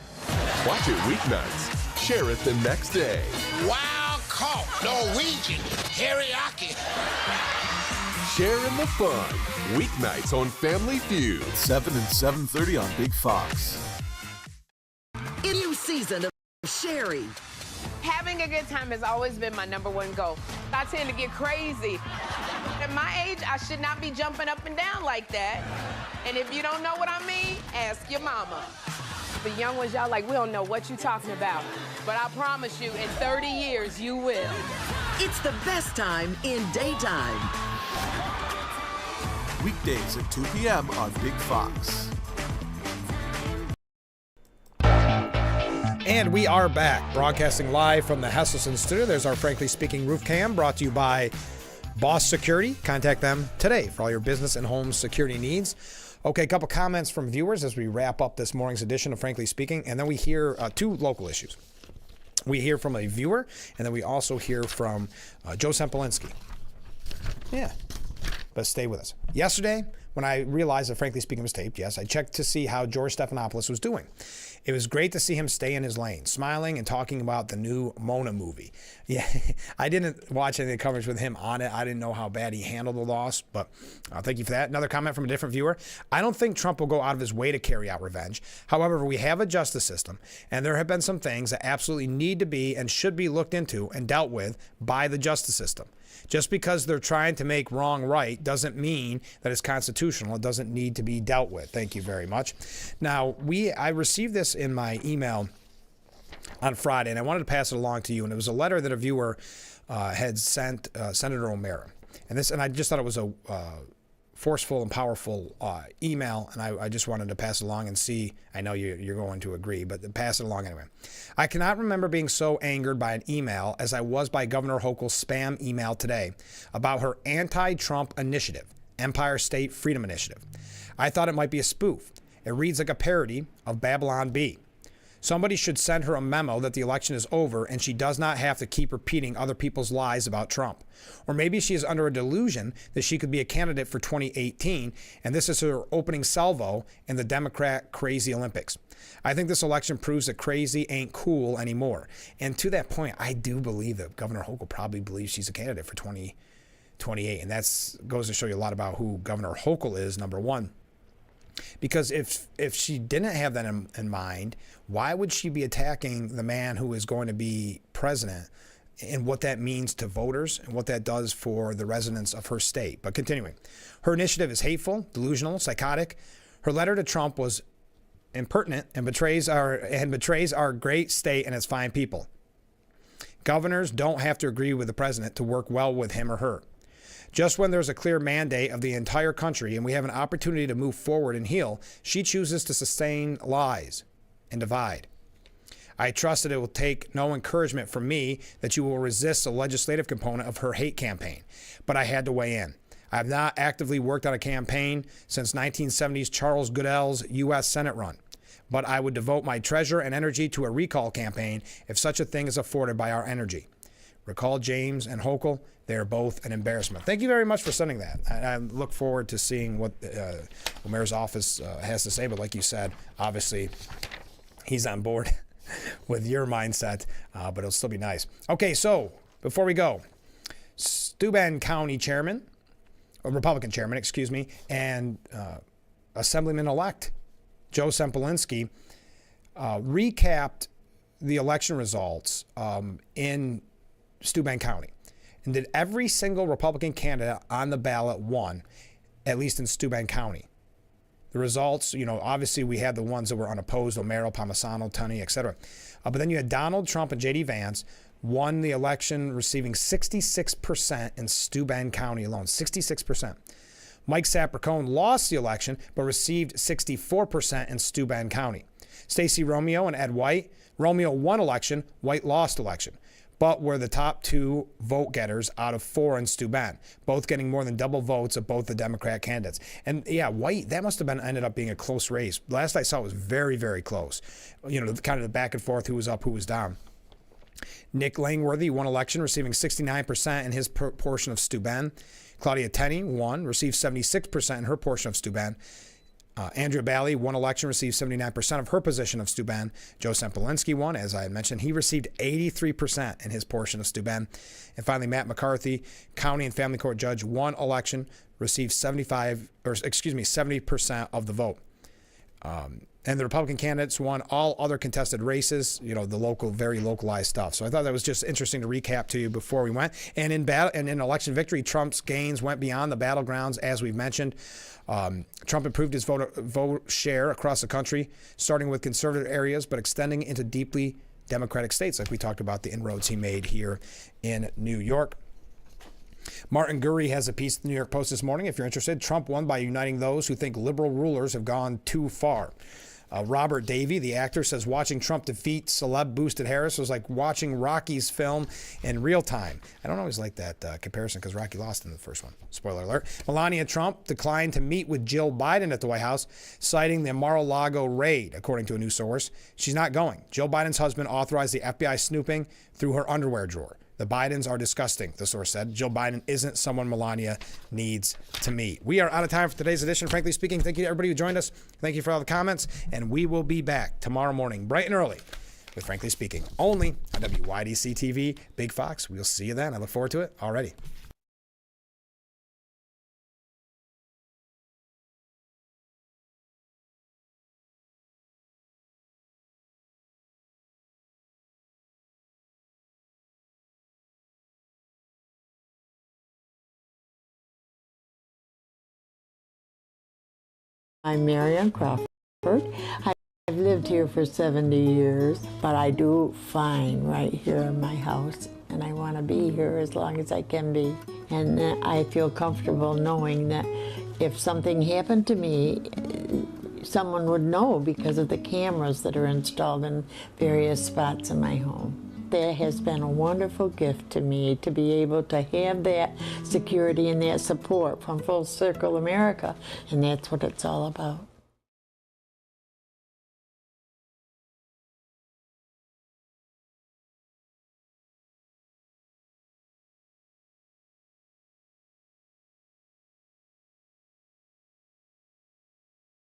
Watch it weeknights. Share it the next day. Wild caught Norwegian teriyaki. Share in the fun. Weeknights on Family Feud. 7 and 7:30 on Big Fox. A new season of Sherry. Having a good time has always been my #1 goal. I tend to get crazy. At my age, I should not be jumping up and down like that. And if you don't know what I mean, ask your mama. The young ones, y'all like, we don't know what you're talking about. But I promise you, in 30 years, you will. It's the best time in daytime. Weekdays at 2 p.m. on Big Fox. And we are back, broadcasting live from the Hesselson studio. There's our Frankly Speaking roof cam, brought to you by Boss Security. Contact them today for all your business and home security needs. Okay, a couple comments from viewers as we wrap up this morning's edition of Frankly Speaking, and then we hear 2 local issues. We hear from a viewer, and then we also hear from Joe Sempolinski. Yeah, but stay with us. Yesterday, when I realized that Frankly Speaking was taped, yes, I checked to see how George Stephanopoulos was doing. It was great to see him stay in his lane, smiling and talking about the new Mona movie. Yeah, I didn't watch any of the coverage with him on it. I didn't know how bad he handled the loss, but thank you for that. Another comment from a different viewer. I don't think Trump will go out of his way to carry out revenge. However, we have a justice system, and there have been some things that absolutely need to be and should be looked into and dealt with by the justice system. Just because they're trying to make wrong right doesn't mean that it's constitutional. It doesn't need to be dealt with. Thank you very much. Now, I received this in my email on Friday, and I wanted to pass it along to you. And it was a letter that a viewer had sent Senator O'Mara. And I just thought it was a forceful and powerful email, and I just wanted to pass it along and see. I know you're going to agree, but pass it along anyway. I cannot remember being so angered by an email as I was by Governor Hochul's spam email today about her anti-Trump initiative, Empire State Freedom Initiative. I thought it might be a spoof. It reads like a parody of Babylon Bee. Somebody should send her a memo that the election is over and she does not have to keep repeating other people's lies about Trump. Or maybe she is under a delusion that she could be a candidate for 2018, and this is her opening salvo in the Democrat crazy Olympics. I think this election proves that crazy ain't cool anymore. And to that point, I do believe that Governor Hochul probably believes she's a candidate for 2028. And that goes to show you a lot about who Governor Hochul is, number one. Because if she didn't have that in mind, why would she be attacking the man who is going to be president and what that means to voters and what that does for the residents of her state? But continuing, her initiative is hateful, delusional, psychotic. Her letter to Trump was impertinent and betrays our great state and its fine people. Governors don't have to agree with the president to work well with him or her. Just when there's a clear mandate of the entire country and we have an opportunity to move forward and heal, she chooses to sustain lies and divide. I trust that it will take no encouragement from me that you will resist the legislative component of her hate campaign, but I had to weigh in. I have not actively worked on a campaign since 1970s Charles Goodell's U.S. Senate run, but I would devote my treasure and energy to a recall campaign if such a thing is afforded by our energy. Recall James and Hochul. They are both an embarrassment. Thank you very much for sending that. I look forward to seeing what the mayor's office has to say. But like you said, obviously, he's on board with your mindset, but it'll still be nice. Okay, so before we go, Steuben County chairman, or Republican chairman, excuse me, and Assemblyman-elect Joe Sempolinski recapped the election results in Steuben County, and did every single Republican candidate on the ballot won, at least in Steuben County. The results, obviously we had the ones that were unopposed, O'Merrill, Palmisano, Tunney, etc. But then you had Donald Trump and J.D. Vance won the election, receiving 66% in Steuben County alone, 66%. Mike Sapercone lost the election, but received 64% in Steuben County. Stacey Romeo and Ed White, Romeo won election, White lost election, but were the top two vote getters out of 4 in Steuben, both getting more than double votes of both the Democrat candidates. And yeah, White, that must have ended up being a close race. Last I saw it was very, very close. Kind of the back and forth, who was up, who was down. Nick Langworthy won election, receiving 69% in his portion of Steuben. Claudia Tenney won, received 76% in her portion of Steuben. Andrea Bally won election, received 79% of her position of Steuben. Joe Sempolinski won, as I had mentioned. He received 83% in his portion of Steuben. And finally, Matt McCarthy, County and Family Court Judge, won election, received 70% of the vote. And the Republican candidates won all other contested races, the local, very localized stuff. So I thought that was just interesting to recap to you before we went. And in election victory, Trump's gains went beyond the battlegrounds, as we've mentioned. Trump improved his vote share across the country, starting with conservative areas, but extending into deeply Democratic states, like we talked about the inroads he made here in New York. Martin Gurry has a piece in the New York Post this morning. If you're interested, Trump won by uniting those who think liberal rulers have gone too far. Robert Davey, the actor, says watching Trump defeat celeb-boosted Harris was like watching Rocky's film in real time. I don't always like that comparison because Rocky lost in the first one. Spoiler alert. Melania Trump declined to meet with Jill Biden at the White House, citing the Mar-a-Lago raid, according to a news source. She's not going. Jill Biden's husband authorized the FBI snooping through her underwear drawer. The Bidens are disgusting, the source said. Jill Biden isn't someone Melania needs to meet. We are out of time for today's edition, Frankly Speaking. Thank you to everybody who joined us. Thank you for all the comments. And we will be back tomorrow morning, bright and early, with Frankly Speaking, only on WYDC TV, Big Fox. We'll see you then. I look forward to it already. I'm Marianne Crawford. I've lived here for 70 years, but I do fine right here in my house, and I want to be here as long as I can be. And I feel comfortable knowing that if something happened to me, someone would know because of the cameras that are installed in various spots in my home. That has been a wonderful gift to me, to be able to have that security and that support from Full Circle America, and that's what it's all about.